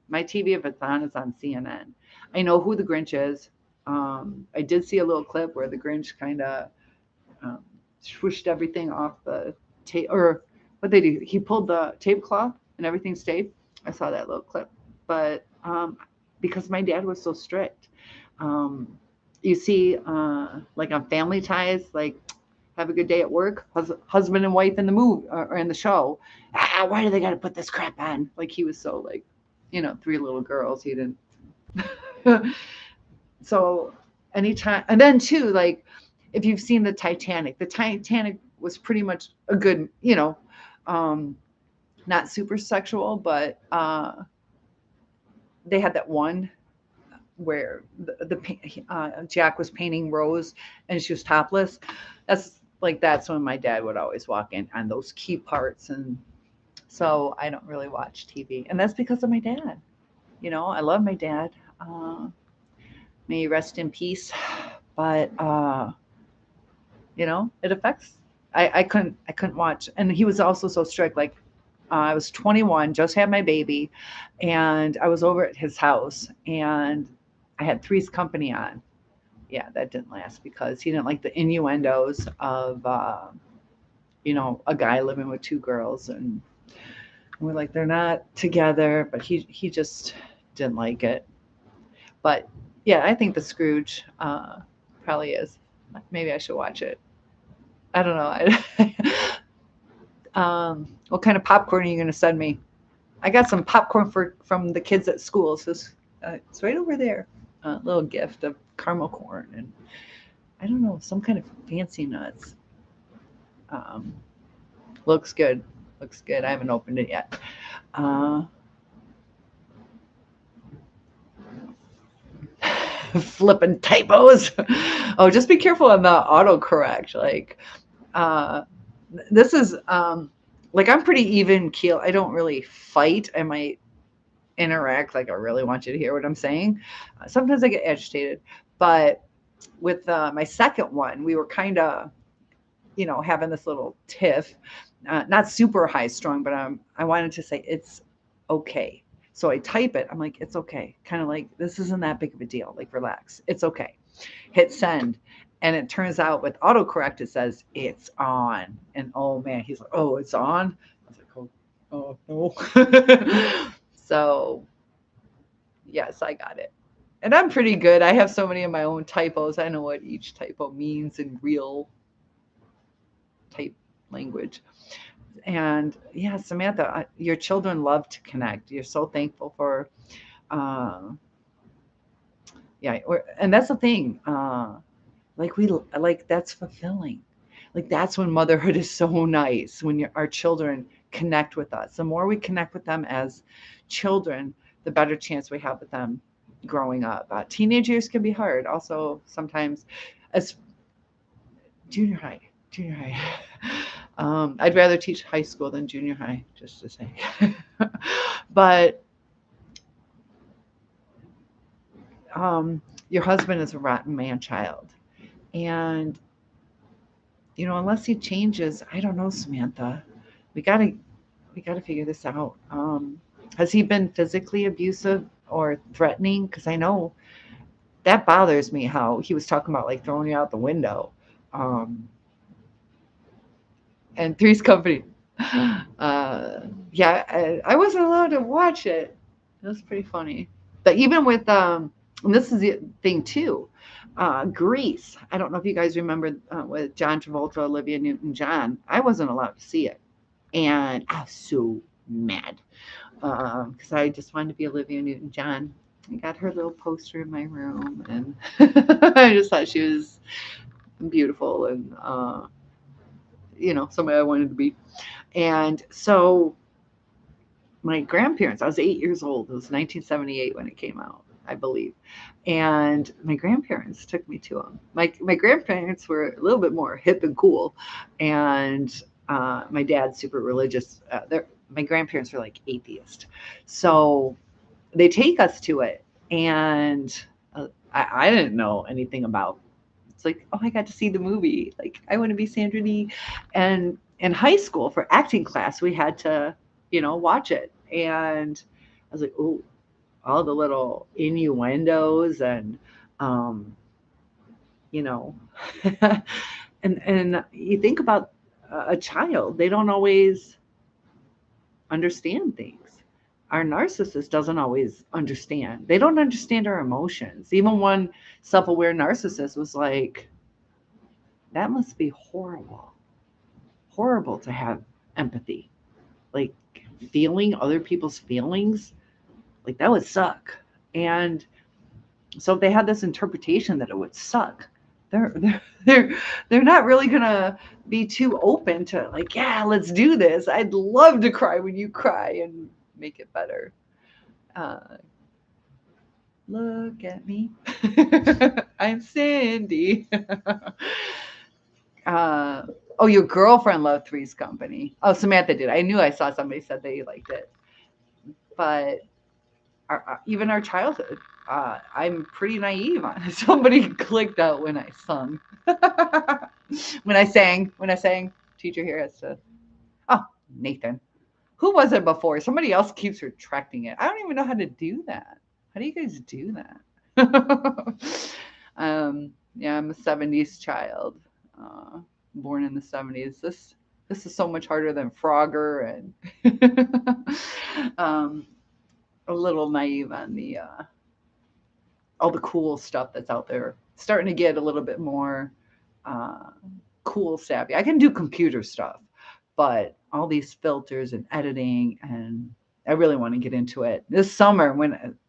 My TV, if it's on, is on CNN. I know who the Grinch is. I did see a little clip where the Grinch kind of um, swished everything off the tape, or what they do. He pulled the tablecloth and everything stayed. I saw that little clip, but because my dad was so strict, um, you see, like on Family Ties, like have a good day at work, husband and wife in the movie or in the show. Why do they got to put this crap on? Like he was so like, three little girls. He didn't. So anytime, and then too, like if you've seen the Titanic was pretty much a good, not super sexual, but they had that one where Jack was painting Rose and she was topless. That's when my dad would always walk in on those key parts, and so I don't really watch TV, and that's because of my dad. I love my dad. May he rest in peace. But it affects. I couldn't watch, and he was also so strict. Like I was 21, just had my baby, and I was over at his house, and I had Three's Company on. Yeah, that didn't last because he didn't like the innuendos of a guy living with two girls, and we're like they're not together, but he just didn't like it. But yeah, I think the Scrooge probably is. Maybe I should watch it. I don't know. What kind of popcorn are you going to send me? I got some popcorn from the kids at school. So it's right over there. A little gift of caramel corn and I don't know, some kind of fancy nuts. Um, looks good. Looks good. I haven't opened it yet. Uh, flipping typos. Oh, just be careful on the autocorrect. Uh, this is like I'm pretty even keel. I don't really fight. I might interact like I really want you to hear what I'm saying. Sometimes I get agitated, but with my second one, we were kind of having this little tiff, not super high strung, but I wanted to say it's okay. So I type it. I'm like, it's okay. Kind of like, this isn't that big of a deal. Like, relax. It's okay. Hit send. And it turns out with autocorrect, it says it's on. And oh man, he's like, oh, it's on. I was like, no. So yes, I got it. And I'm pretty good. I have so many of my own typos. I know what each typo means in real type language. And yeah, Samantha, your children love to connect. You're so thankful for, uh, yeah, and that's the thing. Like like that's fulfilling. Like that's when motherhood is so nice when our children connect with us. The more we connect with them as children, the better chance we have with them growing up. Teenage years can be hard. Also, sometimes, as junior high, junior high. I'd rather teach high school than junior high, just to say. But your husband is a rotten man child. And, unless he changes, I don't know, Samantha. We gotta we gotta figure this out. Has he been physically abusive or threatening? Because I know that bothers me how he was talking about like throwing you out the window. Um, and Three's Company. Yeah, I wasn't allowed to watch it. It was pretty funny. But even with and this is the thing too, Grease. I don't know if you guys remember with John Travolta, Olivia Newton-John. I wasn't allowed to see it, and I was so mad because I just wanted to be Olivia Newton-John. I got her little poster in my room, and I just thought she was beautiful and somebody I wanted to be. And so my grandparents, I was 8 years old. It was 1978 when it came out, I believe. And my grandparents took me to them. My grandparents were a little bit more hip and cool. And my dad's super religious. My grandparents were like atheist. So they take us to it. And I didn't know anything about. It's like, oh, I got to see the movie. Like, I want to be Sandra Dee. And in high school for acting class, we had to, watch it. And I was like, oh, all the little innuendos and, um, you know, and you think about a child, they don't always understand things. Our narcissist doesn't always understand. They don't understand our emotions. Even one self-aware narcissist was like, that must be horrible to have empathy, like feeling other people's feelings, like that would suck. And so if they had this interpretation that it would suck, they're not really gonna be too open to like, yeah, let's do this. I'd love to cry when you cry and make it better. uh, Look at me. I'm Cindy. uh, oh, your girlfriend loved Three's Company. Oh, Samantha did. I knew I saw somebody said they liked it. But even our childhood, I'm pretty naive on it. Somebody clicked out when I sung. When I sang, teacher here has to. Oh, Nathan. Who was it before? Somebody else keeps retracting it. I don't even know how to do that. How do you guys do that? Yeah, I'm a '70s child, uh, born in the '70s. This is so much harder than Frogger and a little naive on the all the cool stuff that's out there. Starting to get a little bit more. uh, cool savvy. I can do computer stuff, but all these filters and editing, and I really want to get into it this summer.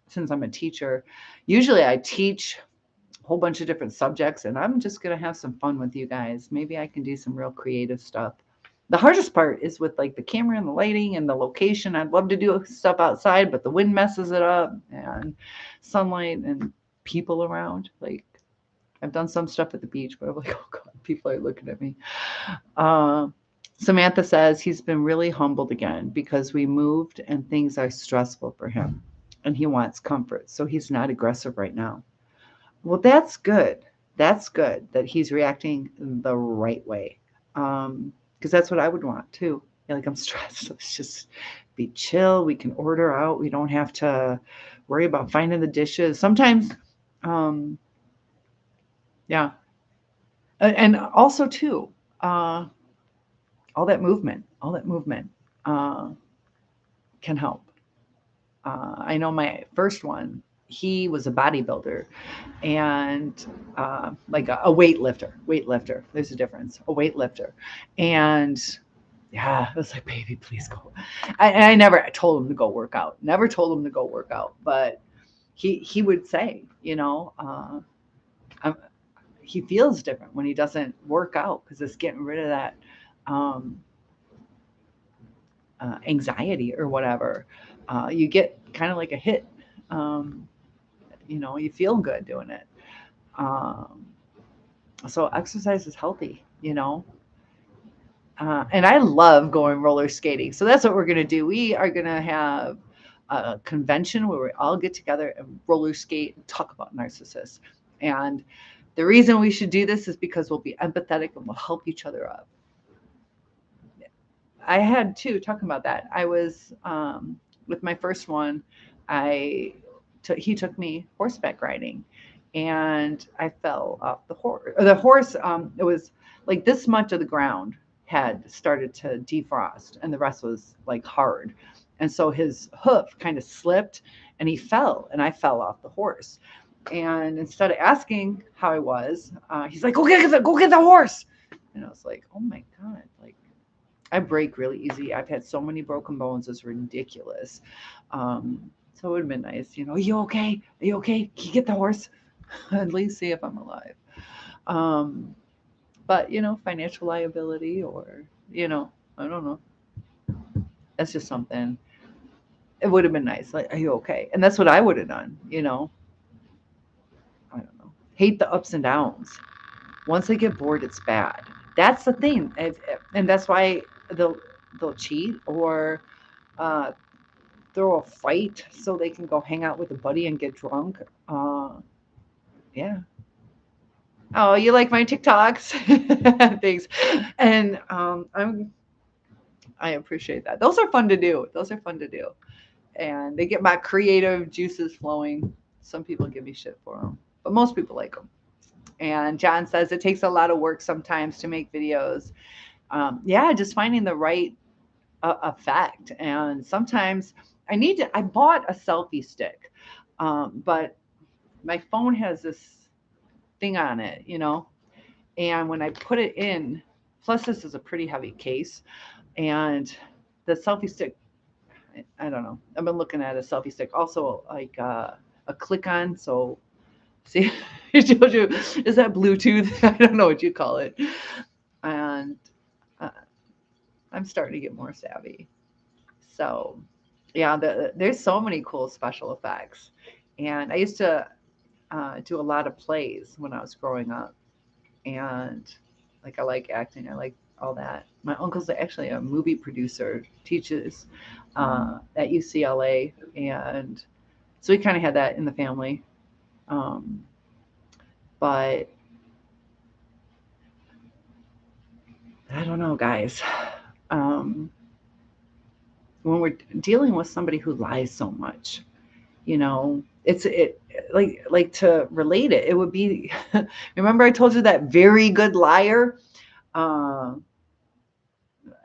Since I'm a teacher, usually I teach a whole bunch of different subjects, and I'm just gonna have some fun with you guys. Maybe I can do some real creative stuff. The hardest part is with like the camera and the lighting and the location. I'd love to do stuff outside, but the wind messes it up, and sunlight and people around. Like, I've done some stuff at the beach, but I'm like, oh God, people are looking at me. Uh, Samantha says he's been really humbled again because we moved and things are stressful for him and he wants comfort. So he's not aggressive right now. Well, that's good. That's good that he's reacting the right way. Because that's what I would want too. Yeah, like, I'm stressed. Let's just be chill. We can order out. We don't have to worry about finding the dishes. Sometimes, um, yeah. And also too, uh, all that movement uh, can help. I know my first one, he was a bodybuilder and like a weightlifter. There's a difference, a weightlifter. And yeah, it was like, baby, please go. I never told him to go work out, never told him to go work out, but he would say, I'm, he feels different when he doesn't work out because it's getting rid of that um, anxiety or whatever. You get kind of like a hit. Um, you feel good doing it. Um, so exercise is healthy, and I love going roller skating. So that's what we're going to do. We are going to have a convention where we all get together and roller skate and talk about narcissists. And the reason we should do this is because we'll be empathetic and we'll help each other up. I had two talking about that. I was with my first one. He took me horseback riding, and I fell off the horse. The horse, it was like this much of the ground had started to defrost, and the rest was like hard. And so his hoof kind of slipped, and he fell, and I fell off the horse. And instead of asking how I was, he's like, go get the horse." And I was like, "Oh my God!" Like, I break really easy. I've had so many broken bones, it's ridiculous. So it would have been nice, "Are you okay? Are you okay? Can you get the horse?" At least see if I'm alive. Um, but financial liability, or I don't know. That's just something. It would have been nice. Like, "Are you okay?" And that's what I would have done. I don't know. Hate the ups and downs. Once they get bored, it's bad. That's the thing, and that's why they'll they'll cheat, or uh, throw a fight so they can go hang out with a buddy and get drunk. Yeah. Oh, you like my TikToks? Thanks. And I appreciate that. Those are fun to do. Those are fun to do, and they get my creative juices flowing. Some people give me shit for them, but most people like them. And John says it takes a lot of work sometimes to make videos. Yeah, just finding the right effect. And sometimes I bought a selfie stick, but my phone has this thing on it, and when I put it in, plus this is a pretty heavy case, and the selfie stick, I don't know. I've been looking at a selfie stick, also like a click on. So, see, I told you, is that Bluetooth? I don't know what you call it. And uh, I'm starting to get more savvy. So, yeah, there's so many cool special effects. And I used to do a lot of plays when I was growing up. And like, I like acting, I like all that. My uncle's actually a movie producer, teaches at UCLA. And so we kind of had that in the family. Um, but I don't know, guys. Um, when we're dealing with somebody who lies so much, it like to relate it. It would be. Remember, I told you that very good liar uh,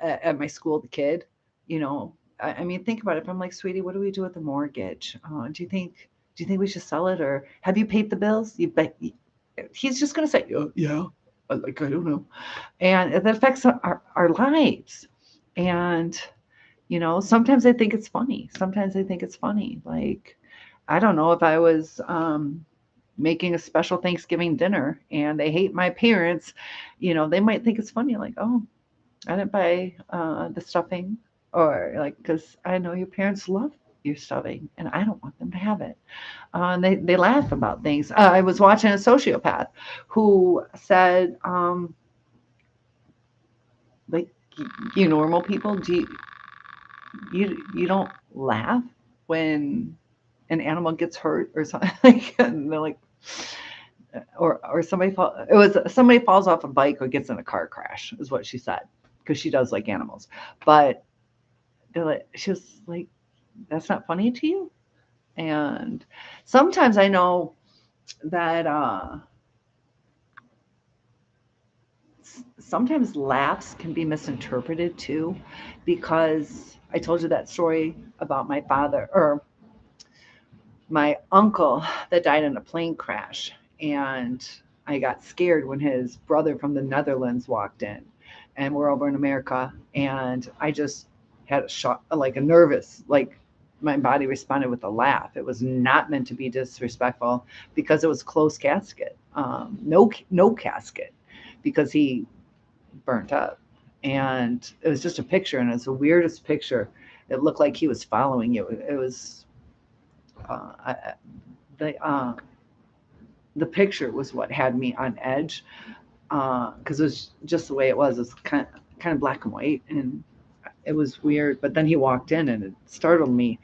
at my school, the kid. I mean, think about it. If I'm like, "Sweetie, what do we do with the mortgage? Do you think we should sell it, or have you paid the bills?" You bet. He's just gonna say, "Yeah, yeah." Like, I don't know. And it affects our lives. And, sometimes I think it's funny. Sometimes I think it's funny. Like, I don't know if I was making a special Thanksgiving dinner and they hate my parents, they might think it's funny. Like, oh, I didn't buy the stuffing, or like, because I know your parents love your stuffing and I don't want them to have it. And they laugh about things. I was watching a sociopath who said, like, you normal people, you don't laugh when an animal gets hurt or something? Like, and they're like, or somebody falls off a bike or gets in a car crash, is what she said, because she does like animals. But she was like, that's not funny to you. And sometimes I know that sometimes laughs can be misinterpreted too, because I told you that story about my father, or my uncle, that died in a plane crash. And I got scared when his brother from the Netherlands walked in, and we're over in America. And I just had a shock, like a nervous, like my body responded with a laugh. It was not meant to be disrespectful, because it was closed casket, no casket, because he burnt up. And it was just a picture, and it's the weirdest picture. It looked like he was following you. It was I, the the picture was what had me on edge, because it was just the way it was. It's kind of black and white, and it was weird. But then he walked in, and it startled me.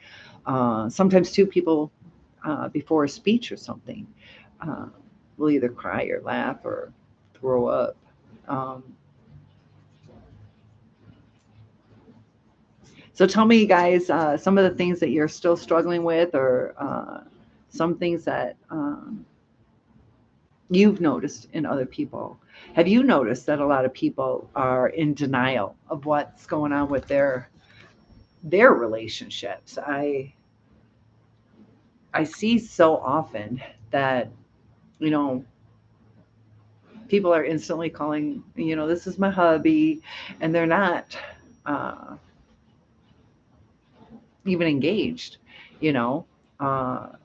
Sometimes too, people before a speech or something uh, will either cry or laugh or throw up. Um, so tell me, guys, some of the things that you're still struggling with, or some things that you've noticed in other people. Have you noticed that a lot of people are in denial of what's going on with their relationships? I see so often that, you know people are instantly calling, this is my hubby, and they're not uh, even engaged. You know,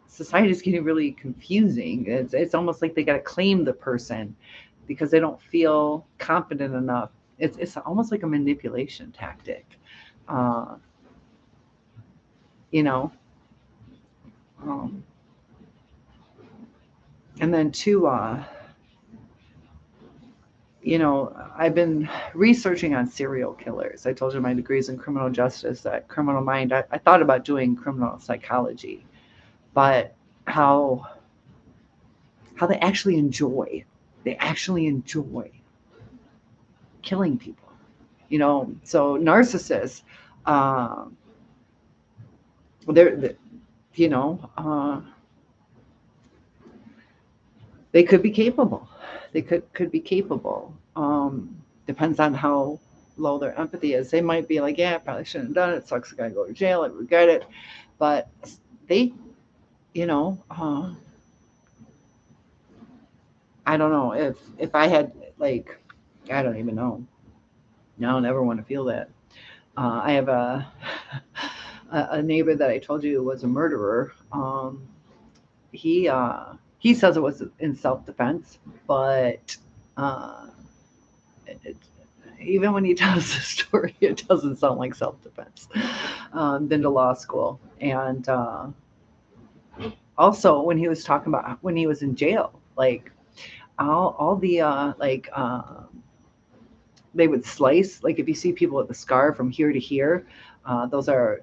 Society is getting really confusing. It's almost like they got to claim the person because they don't feel confident enough. It's almost like a manipulation tactic, uh, you know. Um, and then too, I've been researching on serial killers. I told you my degrees in criminal justice, at Criminal Mind. I thought about doing criminal psychology, but how how they actually enjoy killing people. So narcissists, um, they're you know they could be capable. They could be capable. Depends on how low their empathy is. They might be like, yeah, I probably shouldn't have done it. Sucks, I gotta go to jail. I regret it. But they, you know, I don't know, if I had, like, I don't even know. No, I never want to feel that. I have a neighbor that I told you was a murderer. He says it was in self defense, but uh, it, even when he tells the story, it doesn't sound like self defense. Been to law school, and also when he was talking about when he was in jail, like all the they would slice, like if you see people with a scar from here to here, those are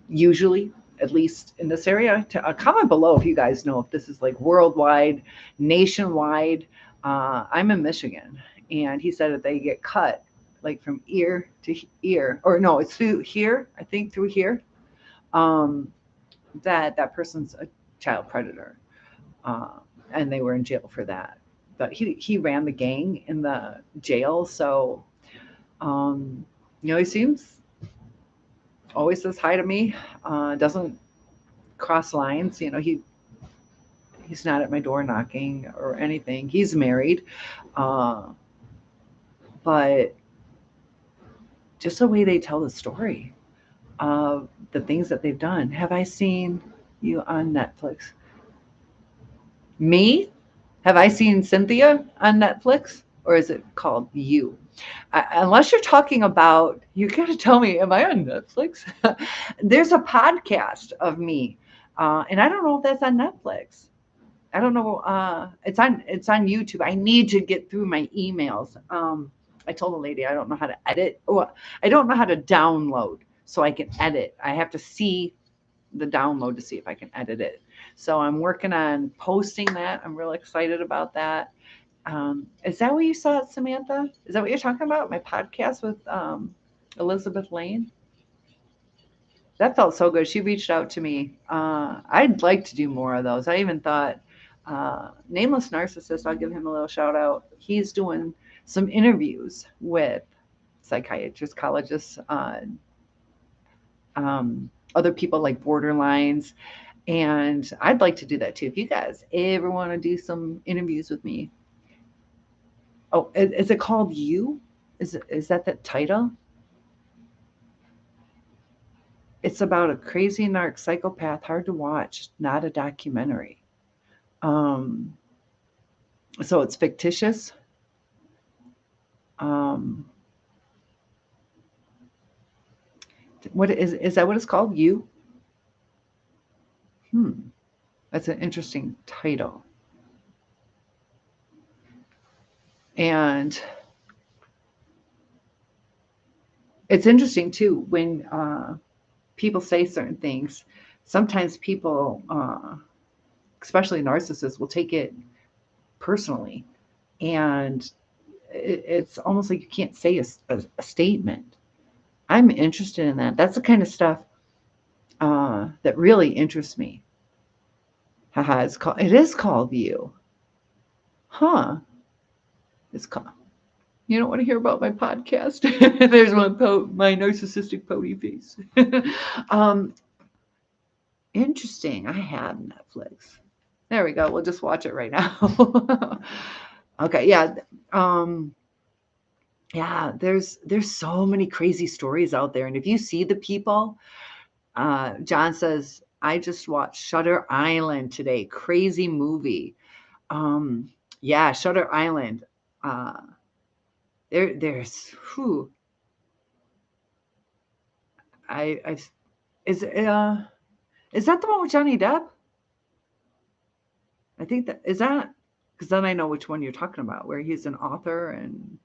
usually, at least in this area. Comment below if you guys know if this is like worldwide, nationwide. I'm in Michigan, and he said that they get cut like from ear to ear, or no, it's through here. I think through here. Um, that person's a child predator, uh, and they were in jail for that. But he ran the gang in the jail, so um, he seems always says hi to me. Doesn't cross lines. He's not at my door knocking or anything. He's married. Uh, but just the way they tell the story of the things that they've done. Have I seen you on Netflix? Me? Have I seen Cynthia on Netflix? Or is it called You? Unless you're talking about, you got to tell me, am I on Netflix? There's a podcast of me, and I don't know if that's on Netflix. I don't know. It's on YouTube. I need to get through my emails. I told the lady I don't know how to edit. Well, I don't know how to download, so I can edit. I have to see the download to see if I can edit it. So I'm working on posting that. I'm real excited about that. Is that what you saw, Samantha? Is that what you're talking about? My podcast with Elizabeth Lane? That felt so good. She reached out to me. I'd like to do more of those. I even thought Nameless Narcissist, I'll give him a little shout out. He's doing some interviews with psychiatrists, collegists, other people like borderlines. And I'd like to do that too. If you guys ever want to do some interviews with me. Oh, is it called You? Is that the title? It's about a crazy narc psychopath, hard to watch, not a documentary. Um, so it's fictitious. Um, what is that? What it's called? You? Hmm. That's an interesting title. And it's interesting too when people say certain things. Sometimes people, especially narcissists, will take it personally, and it's almost like you can't say a statement. I'm interested in that. That's the kind of stuff that really interests me. Haha, it is called You. Huh. It's called. You don't want to hear about my podcast? There's my narcissistic pony face. um, Interesting. I have Netflix. There we go. We'll just watch it right now. Okay, yeah. Um, yeah, there's so many crazy stories out there. And if you see the people, John says, I just watched Shutter Island today. Crazy movie. Um, yeah, Shutter Island. Uh, there's who I is is that the one with Johnny Depp? I think that is that because then I know which one you're talking about, where he's an author, and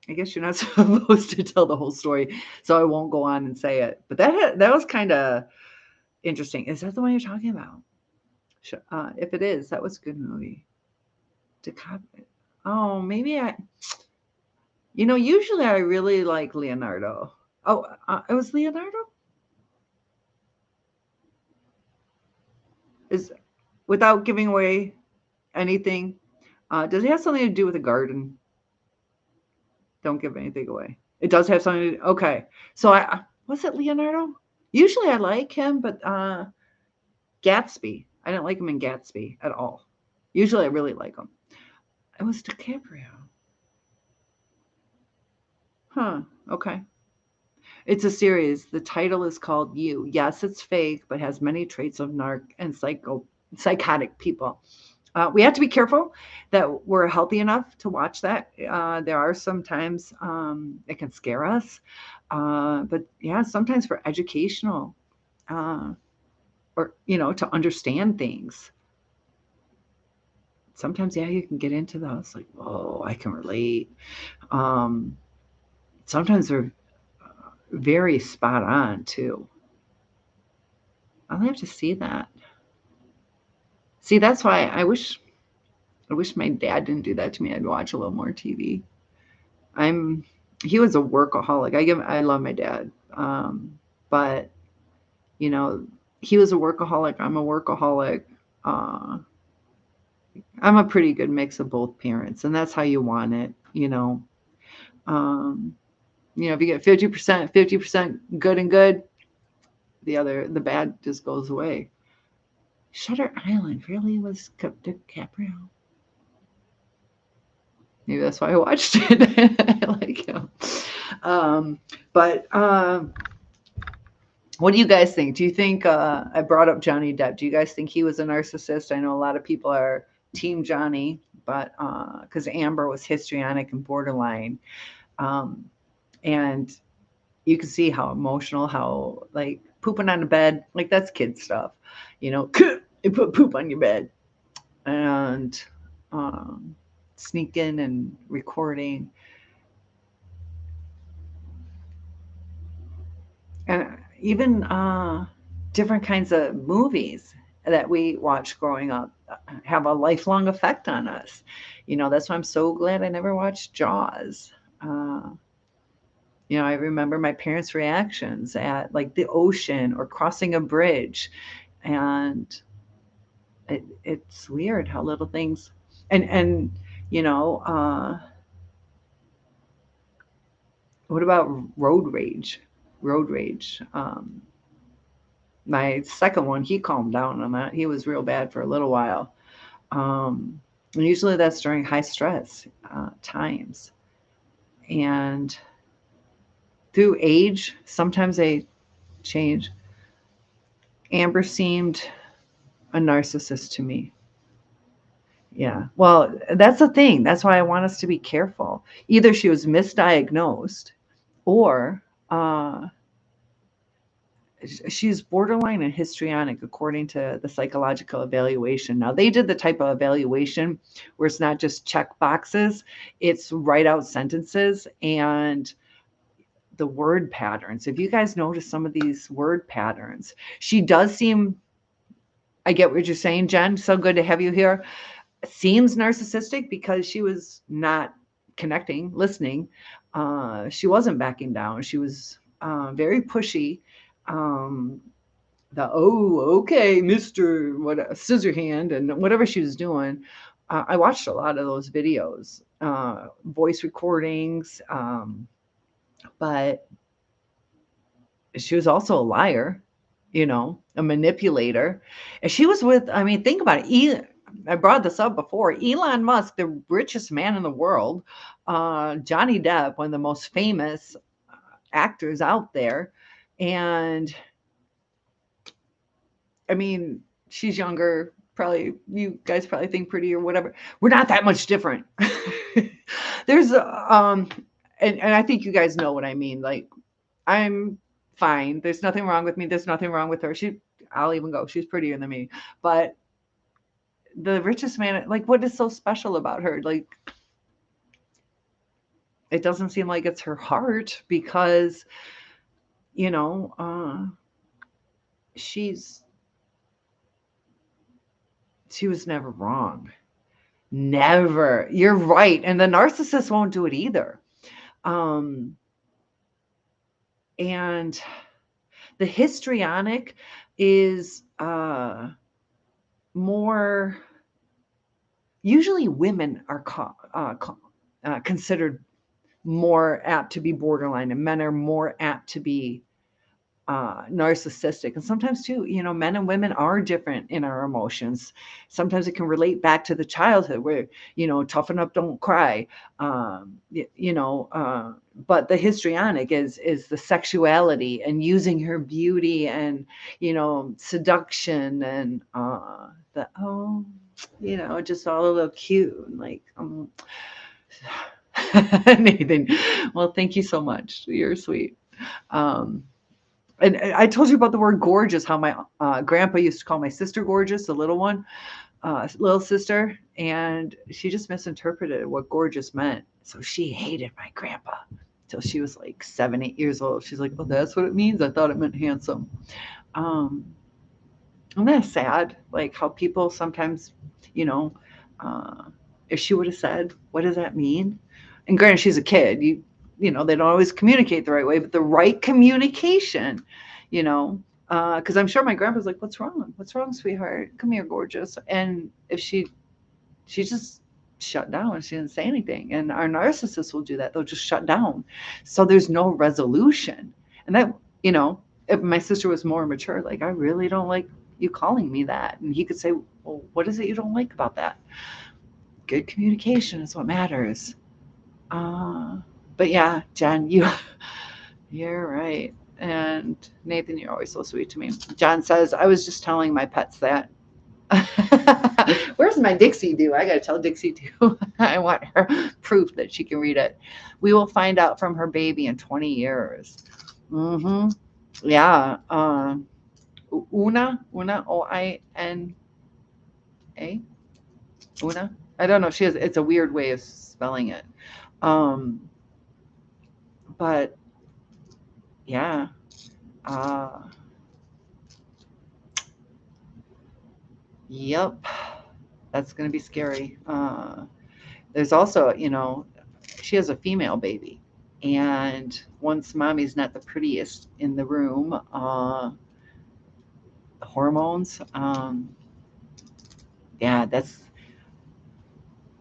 I guess you're not supposed to tell the whole story, so I won't go on and say it. But that was kind of interesting. Is that the one you're talking about? If it is, that was a good movie. Oh, maybe I. Usually I really like Leonardo. Oh, it was Leonardo. Is without giving away anything. Does it have something to do with a garden? Don't give anything away. It does have something to. Okay, so I was it Leonardo. Usually I like him, but Gatsby. I didn't like him in Gatsby at all. Usually I really like him. It was DiCaprio. Huh. Okay. It's a series. The title is called You. Yes, it's fake, but has many traits of narc and psychotic people. We have to be careful that we're healthy enough to watch that. There are sometimes it can scare us, but yeah, sometimes for educational or to understand things. Sometimes yeah, you can get into those like, oh, I can relate. Um, Sometimes they're very spot on too. I'll have to see that. See, that's why I wish my dad didn't do that to me. I'd watch a little more TV. I'm he was a workaholic. I love my dad. But you know, he was a workaholic. I'm a workaholic. Uh, I'm a pretty good mix of both parents, and that's how you want it. Um, if you get 50%, 50% good and good, the bad just goes away. Shutter Island really was DiCaprio. Maybe that's why I watched it. I like him. Um, but what do you guys think? Do you think I brought up Johnny Depp? Do you guys think he was a narcissist? I know a lot of people are Team Johnny, but because Amber was histrionic and borderline, um, and you can see how emotional, how like pooping on the bed, like that's kid stuff, you know. You put poop on your bed, and um, sneaking and recording, and even different kinds of movies that we watched growing up have a lifelong effect on us. You know, that's why I'm so glad I never watched Jaws. Uh, you know, I remember my parents' reactions at like the ocean or crossing a bridge, and it's weird how little things, and you know, what about road rage? Road rage. My second one, he calmed down on that. He was real bad for a little while. And usually that's during high stress times. And through age, sometimes they change. Amber seemed a narcissist to me. Yeah. Well, that's the thing. That's why I want us to be careful. Either she was misdiagnosed or she's borderline and histrionic according to the psychological evaluation. Now they did the type of evaluation where it's not just check boxes, it's write out sentences and the word patterns. If you guys notice some of these word patterns, she does seem, I get what you're saying, Jen, so good to have you here, seems narcissistic because she was not connecting, listening. She wasn't backing down. She was very pushy. um, the okay, Mr. What scissor hand and whatever she was doing. I watched a lot of those videos, voice recordings, but she was also a liar, you know, a manipulator. And she was with, I mean, think about it. I brought this up before. Elon Musk, the richest man in the world, Johnny Depp, one of the most famous actors out there. And I mean, she's younger. Probably you guys probably think pretty or whatever. We're not that much different. There's and I think you guys know what I mean. Like I'm fine. There's nothing wrong with me. There's nothing wrong with her. I'll even go. She's prettier than me. But the richest man, like what is so special about her? Like it doesn't seem like it's her heart because you know, she's she was never wrong. Never. You're right. And the narcissist won't do it either. Um, and the histrionic is more, usually women are considered more apt to be borderline, and men are more apt to be narcissistic. And sometimes too, you know, men and women are different in our emotions. Sometimes it can relate back to the childhood where, you know, toughen up, don't cry. You know, but the histrionic is the sexuality and using her beauty and, you know, seduction and the, oh, you know, just all a little cute and like, Nathan, well, thank you so much. You're sweet. Um, and I told you about the word gorgeous, how my grandpa used to call my sister gorgeous, the little one, little sister, and she just misinterpreted what gorgeous meant. So she hated my grandpa till she was like 7, 8 years old. She's like, "Oh, that's what it means. I thought it meant handsome." Um, and that's sad, like how people sometimes, you know, uh, if she would have said, "What does that mean?" And granted, she's a kid. You know, they don't always communicate the right way, but the right communication, you know, because I'm sure my grandpa's like, "What's wrong? What's wrong, sweetheart? Come here, gorgeous." And if she just shut down. She didn't say anything. And our narcissists will do that. They'll just shut down. So there's no resolution. And that, you know, if my sister was more mature, like, I really don't like you calling me that? And he could say, well, what is it you don't like about that? Good communication is what matters. Uh, but yeah, Jen, you're right. And Nathan, you're always so sweet to me. John says, I was just telling my pets that. Where's my Dixie do? I got to tell Dixie too. I want her proof that she can read it. We will find out from her baby in 20 years. Mm-hmm. Yeah. Una, O-I-N-A, Una. I don't know. She has. It's a weird way of spelling it. Um, but yeah. Uh, yep. That's gonna be scary. There's also, she has a female baby, and once mommy's not the prettiest in the room, hormones. Yeah, that's.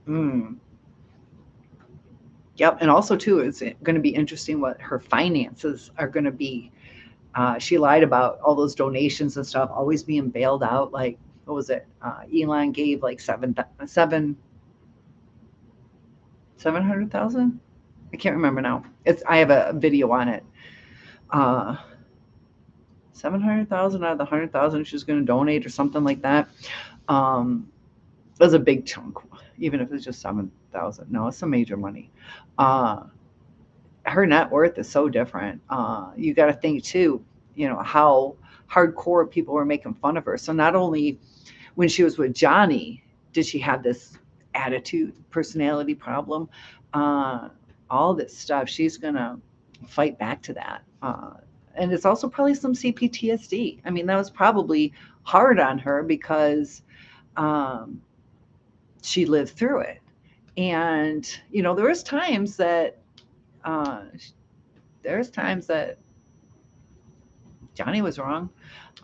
Mm, yep, and also too, it's going to be interesting what her finances are going to be. She lied about all those donations and stuff always being bailed out. Like, what was it? Elon gave like 700,000. I can't remember now. I have a video on it. Uh, 700,000 out of the 100,000 she's going to donate or something like that. Um, it was a big chunk, even if it's just 7,000. No, it's some major money. Uh, her net worth is so different. You got to think too, how hardcore people were making fun of her. So not only when she was with Johnny did she have this attitude, personality problem, uh, all this stuff. She's gonna fight back to that. And it's also probably some CPTSD. I mean, that was probably hard on her because um, she lived through it. And there was times that uh, there's times that Johnny was wrong.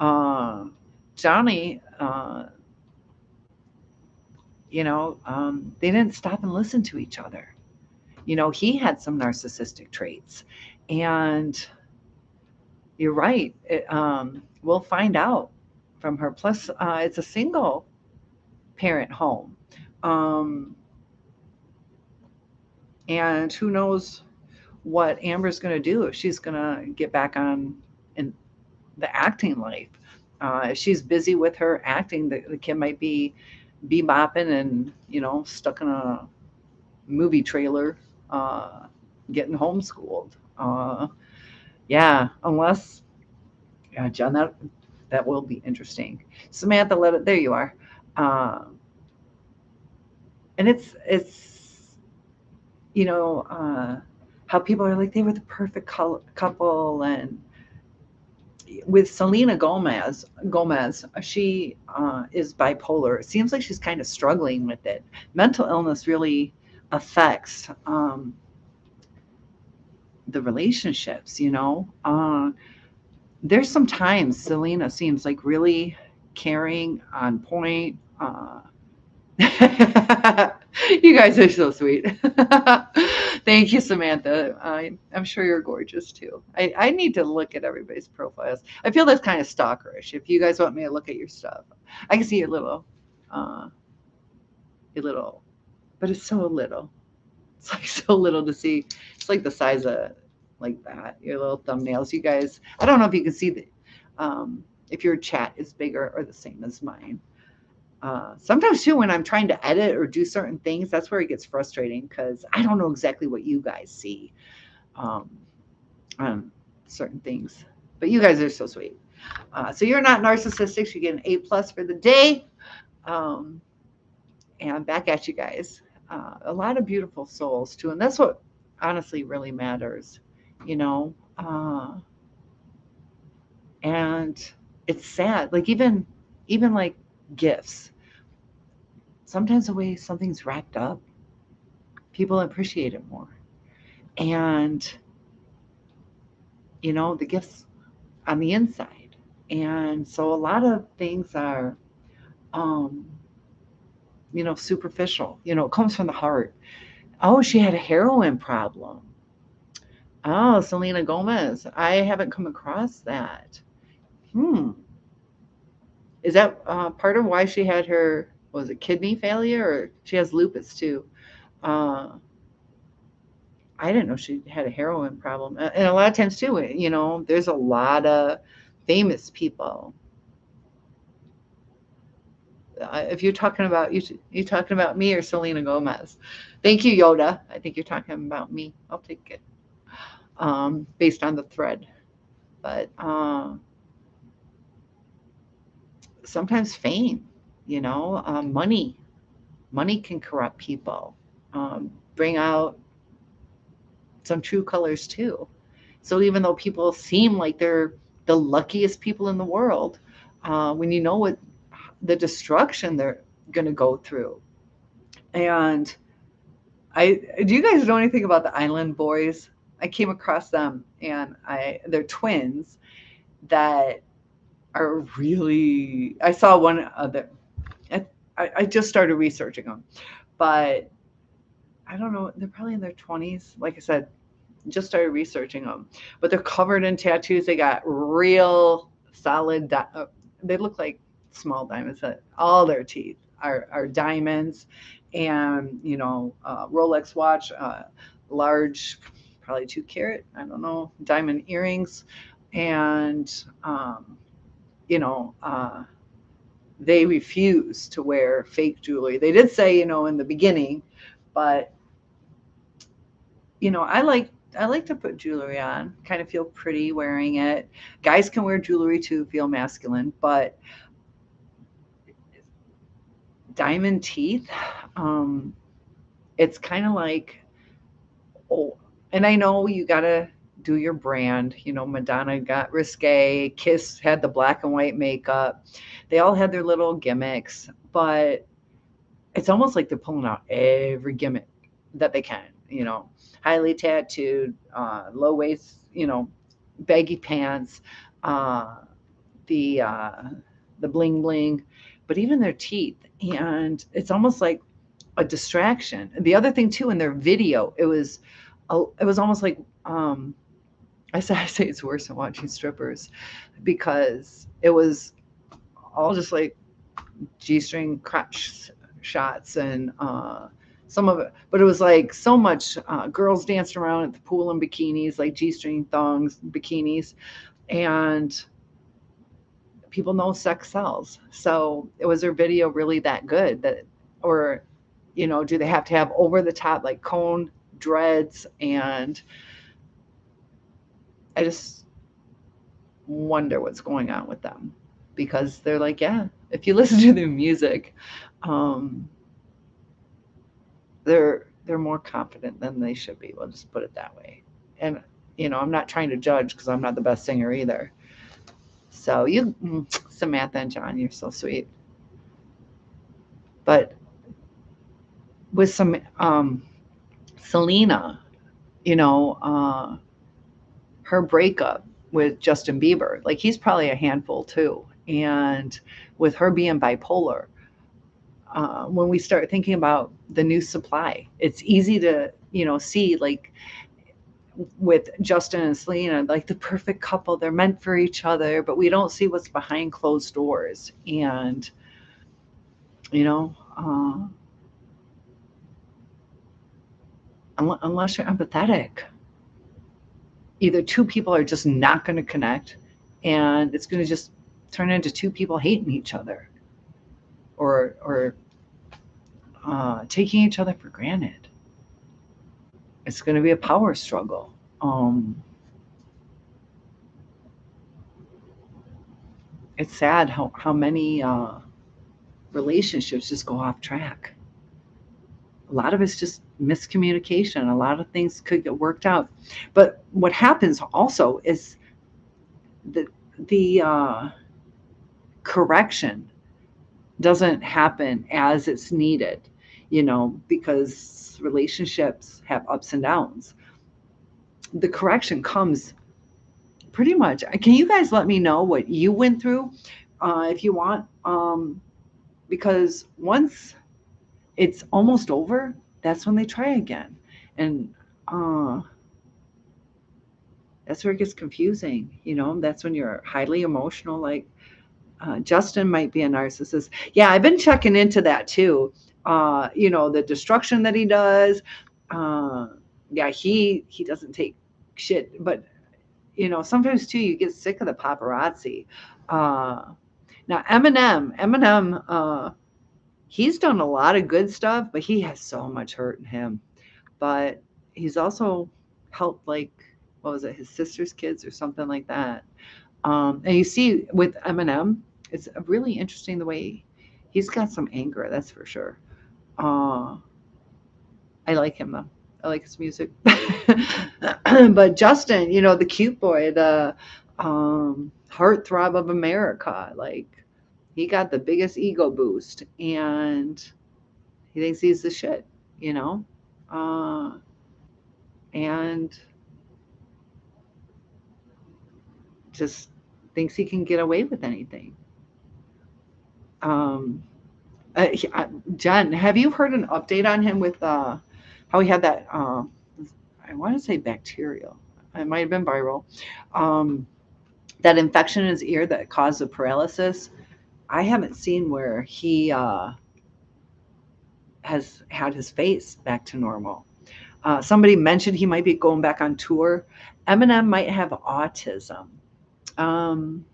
Uh, Johnny, they didn't stop and listen to each other. He had some narcissistic traits, and you're right. We'll find out from her. Plus, it's a single parent home, um, and who knows what Amber's going to do if she's going to get back on in the acting life. If she's busy with her acting, the kid might be bebopping and stuck in a movie trailer, getting homeschooled. Yeah, unless yeah, John, that will be interesting. Samantha, there you are. Um, and it's how people are like they were the perfect couple, and with Selena Gomez, she is bipolar. It seems like she's kind of struggling with it. Mental illness really affects the relationships. There's sometimes Selena seems like really caring, on point. You guys are so sweet. Thank you, Samantha. I'm sure you're gorgeous too. I need to look at everybody's profiles. I feel that's kind of stalkerish. If you guys want me to look at your stuff, I can see uh, your little, but it's so little. It's like so little to see. It's like the size of like that. Your little thumbnails. You guys, I don't know if you can see if your chat is bigger or the same as mine. Sometimes too, when I'm trying to edit or do certain things, that's where it gets frustrating because I don't know exactly what you guys see um, on certain things. But you guys are so sweet. So you're not narcissistic. You get an A+ for the day. Um, and back at you guys. A lot of beautiful souls too, and that's what honestly really matters, you know. And it's sad, like even like gifts. Sometimes the way something's wrapped up, people appreciate it more. And the gifts on the inside. And so a lot of things are um, superficial. It comes from the heart. Oh, she had a heroin problem. Oh, Selena Gomez. I haven't come across that. Hmm. Is that part of why she had her, was it kidney failure, or she has lupus too? Uh, I didn't know she had a heroin problem. And a lot of times too, there's a lot of famous people. If you're talking about you talking about me or Selena Gomez? Thank you, Yoda. I think you're talking about me. I'll take it. Based on the thread, but sometimes fame, money can corrupt people, bring out some true colors too. So even though people seem like they're the luckiest people in the world, when you know what the destruction they're going to go through. And do you guys know anything about the Island Boys? I came across them, and they're twins that are really. I saw one other. I just started researching them, but I don't know. They're probably in their 20s. Like I said, just started researching them, but they're covered in tattoos. They got real solid. They look like small diamonds. All their teeth are diamonds, and Rolex watch, large, probably 2 carat. I don't know, diamond earrings, and you know. They refuse to wear fake jewelry. They did say, in the beginning, but I like to put jewelry on, kind of feel pretty wearing it. Guys can wear jewelry too, feel masculine, but diamond teeth, um, it's kind of like, oh, and I know you gotta do your brand. Madonna got risque, Kiss had the black and white makeup. They all had their little gimmicks, but it's almost like they're pulling out every gimmick that they can, highly tattooed, low waist, baggy pants, uh, the uh, the bling bling, but even their teeth, and it's almost like a distraction. And the other thing too, in their video, it was almost like, I say it's worse than watching strippers, because it was all just like G-string crotch shots, and some of it, but it was like so much girls dancing around at the pool in bikinis, like G-string thongs, bikinis, and people know sex sells. So was their video really that good? Or do they have to have over the top like cone dreads? And I just wonder what's going on with them, because they're like, yeah, if you listen to their music, um, they're more confident than they should be. We'll just put it that way. And I'm not trying to judge, because I'm not the best singer either. So Samantha and John, you're so sweet. But with some Selena, her breakup with Justin Bieber, like he's probably a handful too. And with her being bipolar, when we start thinking about the new supply, it's easy to see, like with Justin and Selena, like the perfect couple. They're meant for each other, but we don't see what's behind closed doors. And you know, uh, unless you're empathetic, either two people are just not going to connect, and it's going to just turn into two people hating each other, or taking each other for granted. It's going to be a power struggle. It's sad how many relationships just go off track. A lot of it's just miscommunication. A lot of things could get worked out, but what happens also is the the correction doesn't happen as it's needed, because relationships have ups and downs. The correction comes pretty much. Can you guys let me know what you went through, if you want? Because once it's almost over, that's when they try again. And uh, that's where it gets confusing. That's when you're highly emotional. Like, Justin might be a narcissist. Yeah, I've been checking into that too. The destruction that he does. Uh, yeah, he doesn't take shit, but sometimes too you get sick of the paparazzi. Uh, Now Eminem, he's done a lot of good stuff, but he has so much hurt in him. But he's also helped, like, what was it, his sister's kids or something like that. And you see with Eminem, it's really interesting the way he's got some anger, that's for sure. Uh, I like him though. I like his music. But Justin, the cute boy, the heartthrob of America, like he got the biggest ego boost and he thinks he's the shit, you know? Uh, and just thinks he can get away with anything. Um, Jen, have you heard an update on him with how he had that? I want to say bacterial. It might have been viral. Um, that infection in his ear that caused the paralysis. I haven't seen where he has had his face back to normal. Somebody mentioned he might be going back on tour. Eminem might have autism. Um,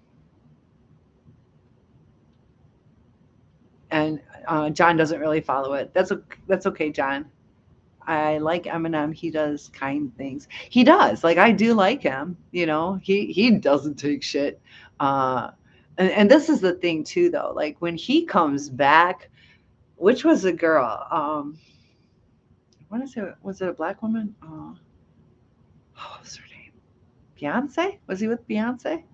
and John doesn't really follow it. That's okay, John. I like Eminem. He does kind things. He does. Like I do like him. He doesn't take shit. And this is the thing too, though. Like when he comes back, which was a girl. I want to say, was it a black woman? What was her name? Beyonce? Was he with Beyonce?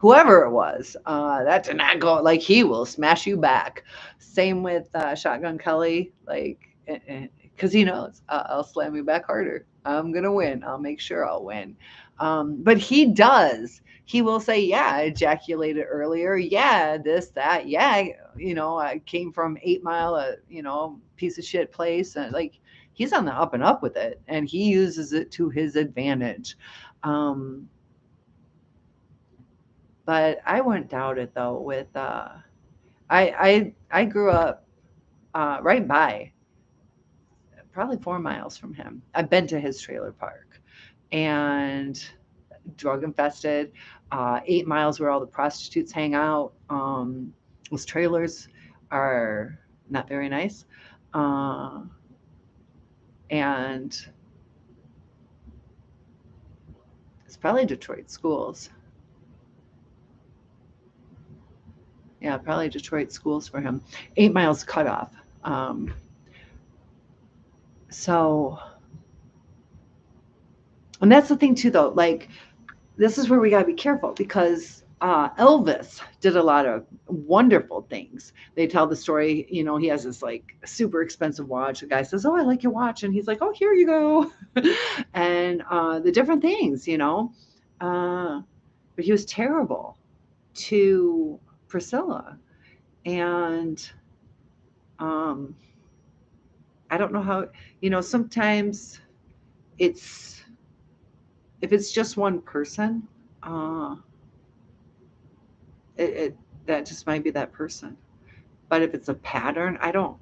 Whoever it was, that did not go. Like he will smash you back. Same with Shotgun Kelly. Like, because he knows I'll slam you back harder. I'm gonna win. I'll make sure I'll win. But he does. He will say, "Yeah, I ejaculated earlier. Yeah, this, that. Yeah, I came from 8 Mile, piece of shit place, and like." He's on the up and up with it, and he uses it to his advantage. Um, but I wouldn't doubt it though. With I grew up right by, probably 4 miles from him. I've been to his trailer park, and drug infested. 8 miles where all the prostitutes hang out. Those trailers are not very nice, uh, and it's probably Detroit schools. Yeah, probably Detroit schools for him. 8 miles cutoff. Um, so, and that's the thing too, though. Like, this is where we got to be careful because Elvis did a lot of wonderful things. They tell the story, he has this like super expensive watch. The guy says, "Oh, I like your watch," and he's like, "Oh, here you go," and the different things, Uh, but he was terrible to Priscilla, and um, I don't know how. Sometimes it's if it's just one person. Uh, it that just might be that person. But if it's a pattern, I don't.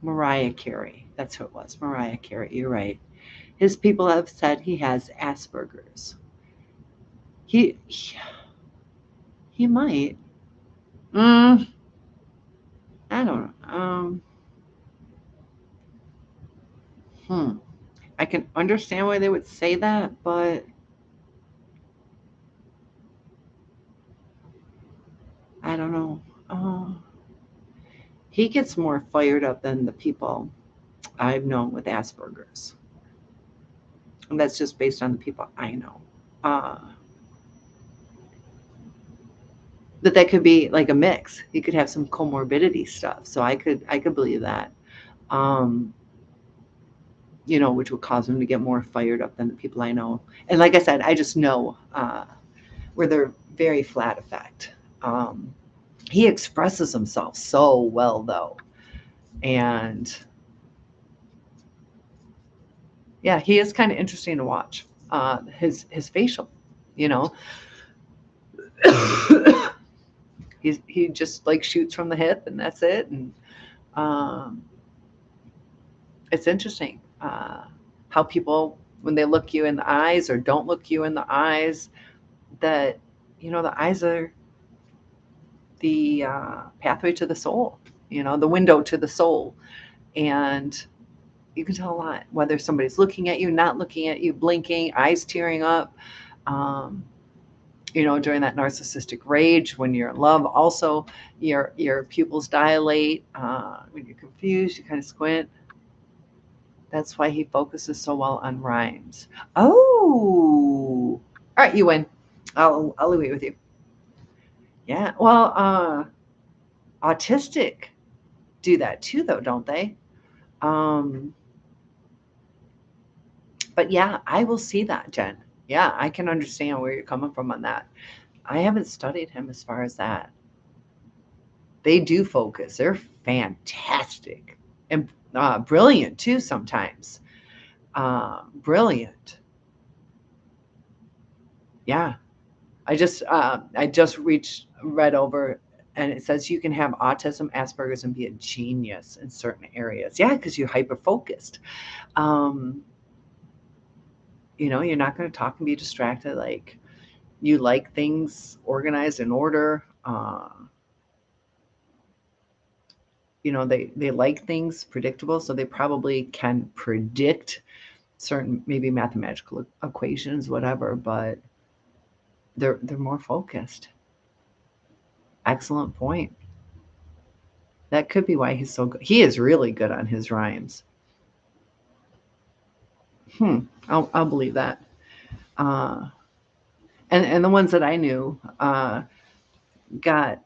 Mariah Carey, that's who it was. Mariah Carey, you're right. His people have said he has Asperger's. He might. Mm, I don't know. Hmm. I can understand why they would say that, but I don't know. He gets more fired up than the people I've known with Asperger's. And that's just based on the people I know. Uh, but that could be like a mix. He could have some comorbidity stuff. So I could believe that. Um, which would cause him to get more fired up than the people I know. And like I said, I just know where they're very flat effect. He expresses himself so well though. And yeah, he is kind of interesting to watch. His facial you know. He just like shoots from the hip and that's it. And um, it's interesting how people, when they look you in the eyes or don't look you in the eyes, that, the eyes are the pathway to the soul, the window to the soul. And you can tell a lot whether somebody's looking at you, not looking at you, blinking, eyes tearing up. Um, during that narcissistic rage, when you're in love, also your pupils dilate. When you're confused, you kind of squint. That's why he focuses so well on rhymes. Oh, all right, you win. I'll leave it with you. Yeah. Well, autistic do that too, though, don't they? Um, but yeah, I will see that, Jen. Yeah, I can understand where you're coming from on that. I haven't studied him as far as that. They do focus. They're fantastic and brilliant too sometimes. Brilliant. Yeah. I just read over, and it says you can have autism, Asperger's, and be a genius in certain areas. Yeah, because you're hyper focused. Um, you're not going to talk and be distracted. Like, you like things organized in order. They like things predictable, so they probably can predict certain, maybe mathematical equations, whatever, but they're more focused. Excellent point. That could be why he's so good. He is really good on his rhymes. I'll believe that. Uh, and the ones that I knew got,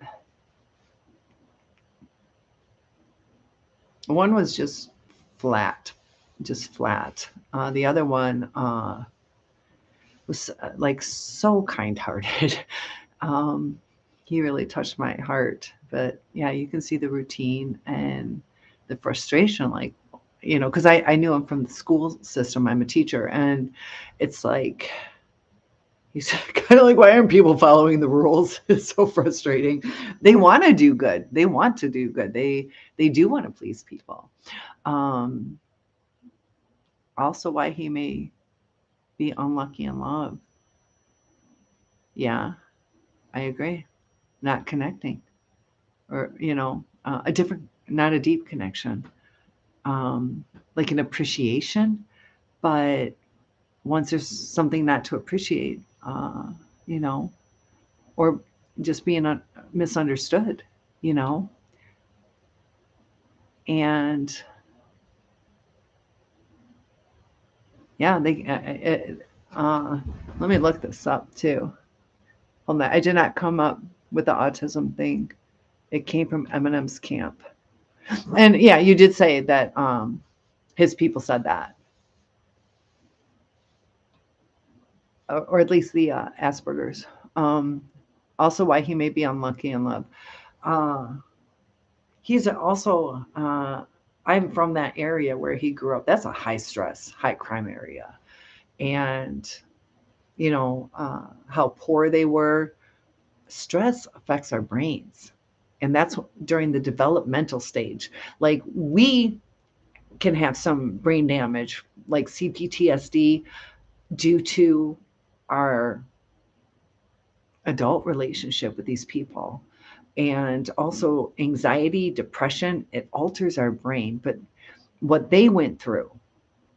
one was flat, just flat. The other one was like so kind-hearted. um, he really touched my heart. But yeah, you can see the routine and the frustration, like, because I knew him from the school system. I'm a teacher, and it's like, he's kind of like, why aren't people following the rules? It's so frustrating. They want to do good. They want to do good. They do want to please people. Um, Also, why he may be unlucky in love. Yeah, I agree. Not connecting, or a different, not a deep connection, like an appreciation. But once there's something not to appreciate, you know, or just being misunderstood, you know, and yeah, let me look this up too. Hold on, I did not come up with the autism thing. It came from Eminem's camp. And yeah, you did say that his people said that, or at least the Asperger's. Um, Also, why he may be unlucky in love. Uh, he's also, I'm from that area where he grew up. That's a high stress, high crime area. And, how poor they were. Stress affects our brains. And that's during the developmental stage. Like, we can have some brain damage, like CPTSD, due to our adult relationship with these people. And also anxiety, depression, it alters our brain. But what they went through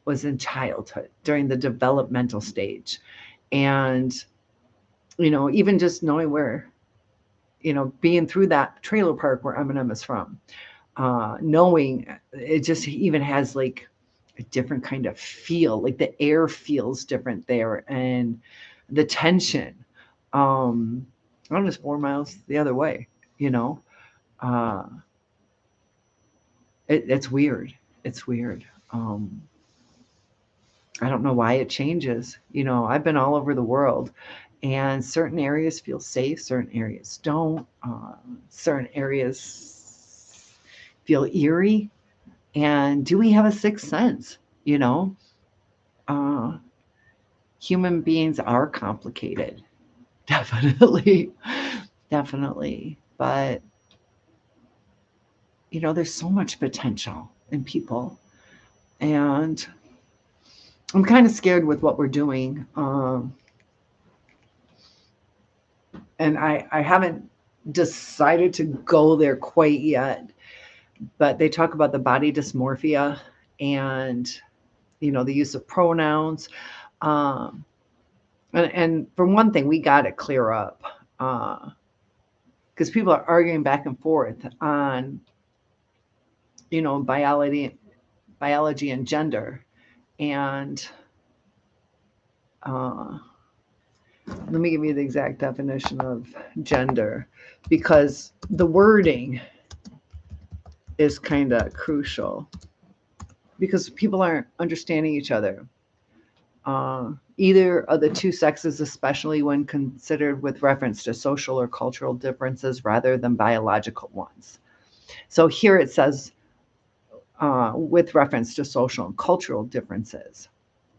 was in childhood during the developmental stage. And, even just knowing where, being through that trailer park where Eminem is from, knowing it just even has like a different kind of feel, like the air feels different there, and the tension. Um, I'm just 4 miles the other way, you know. Uh, it's weird. It's weird. I don't know why it changes. I've been all over the world, and certain areas feel safe, certain areas don't. Certain areas feel eerie. And do we have a sixth sense? You know, uh, human beings are complicated. Definitely. Definitely. But, there's so much potential in people. And I'm kind of scared with what we're doing. And I haven't decided to go there quite yet. But they talk about the body dysmorphia and, the use of pronouns. Um, and for one thing, we got to clear up because people are arguing back and forth on, biology and gender. And let me give you the exact definition of gender because the wording is kind of crucial because people aren't understanding each other. Either of the two sexes, especially when considered with reference to social or cultural differences rather than biological ones. So here it says with reference to social and cultural differences,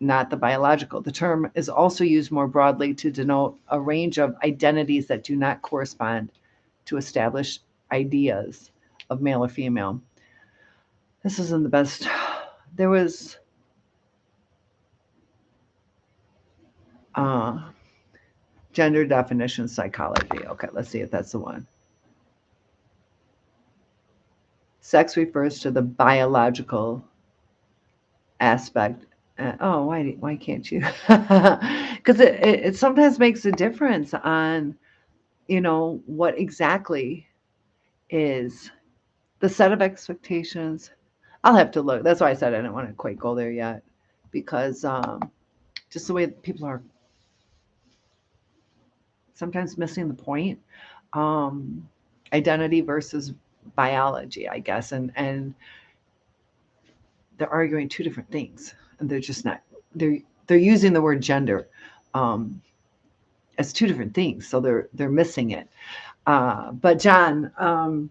not the biological. The term is also used more broadly to denote a range of identities that do not correspond to established ideas of male or female. This isn't the best. There was gender definition psychology. Okay, let's see if that's the one. Sex refers to the biological aspect. Why can't you? Because it sometimes makes a difference on, what exactly is the set of expectations. I'll have to look. That's why I said I didn't want to quite go there yet because just the way people are sometimes missing the point. Um, Identity versus biology, I guess, and they're arguing two different things, and they're just not. They're using the word gender um, as two different things, so they're missing it. But John,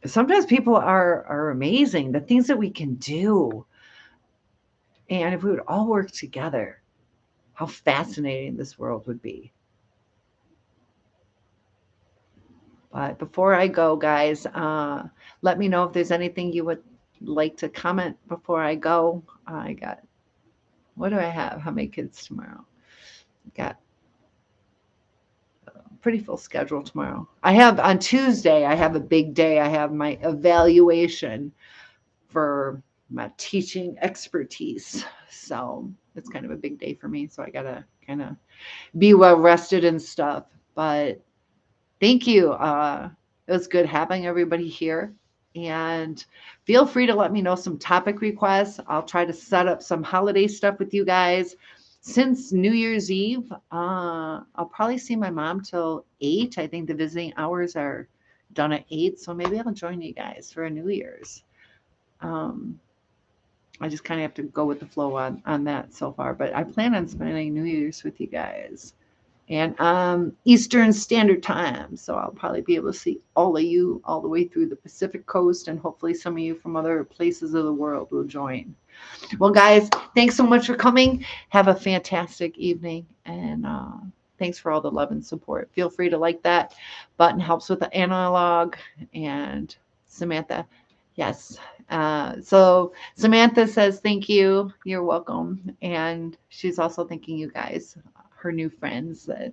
sometimes people are amazing. The things that we can do, and if we would all work together, how fascinating this world would be. But before I go, guys, let me know if there's anything you would like to comment before I go. What do I have? How many kids tomorrow? Got a pretty full schedule tomorrow. I have on Tuesday, I have a big day. I have my evaluation for my teaching expertise. So it's kind of a big day for me. So I got to kind of be well rested and stuff. But thank you. It was good having everybody here. And feel free to let me know some topic requests. I'll try to set up some holiday stuff with you guys. Since New Year's Eve, I'll probably see my mom till 8. I think the visiting hours are done at 8. So maybe I'll join you guys for a New Year's. I just kind of have to go with the flow on that so far. But I plan on spending New Year's with you guys. And Eastern Standard Time. So I'll probably be able to see all of you all the way through the Pacific Coast, and hopefully some of you from other places of the world will join. Well, guys, thanks so much for coming. Have a fantastic evening, and thanks for all the love and support. Feel free to like that button. Helps with the analog. And Samantha, yes. So Samantha says, thank you. You're welcome. And she's also thanking you guys, her new friends that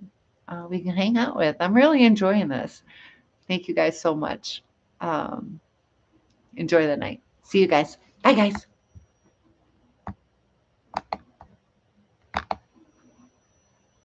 we can hang out with. I'm really enjoying this. Thank you guys so much. Enjoy the night. See you guys. Bye, guys.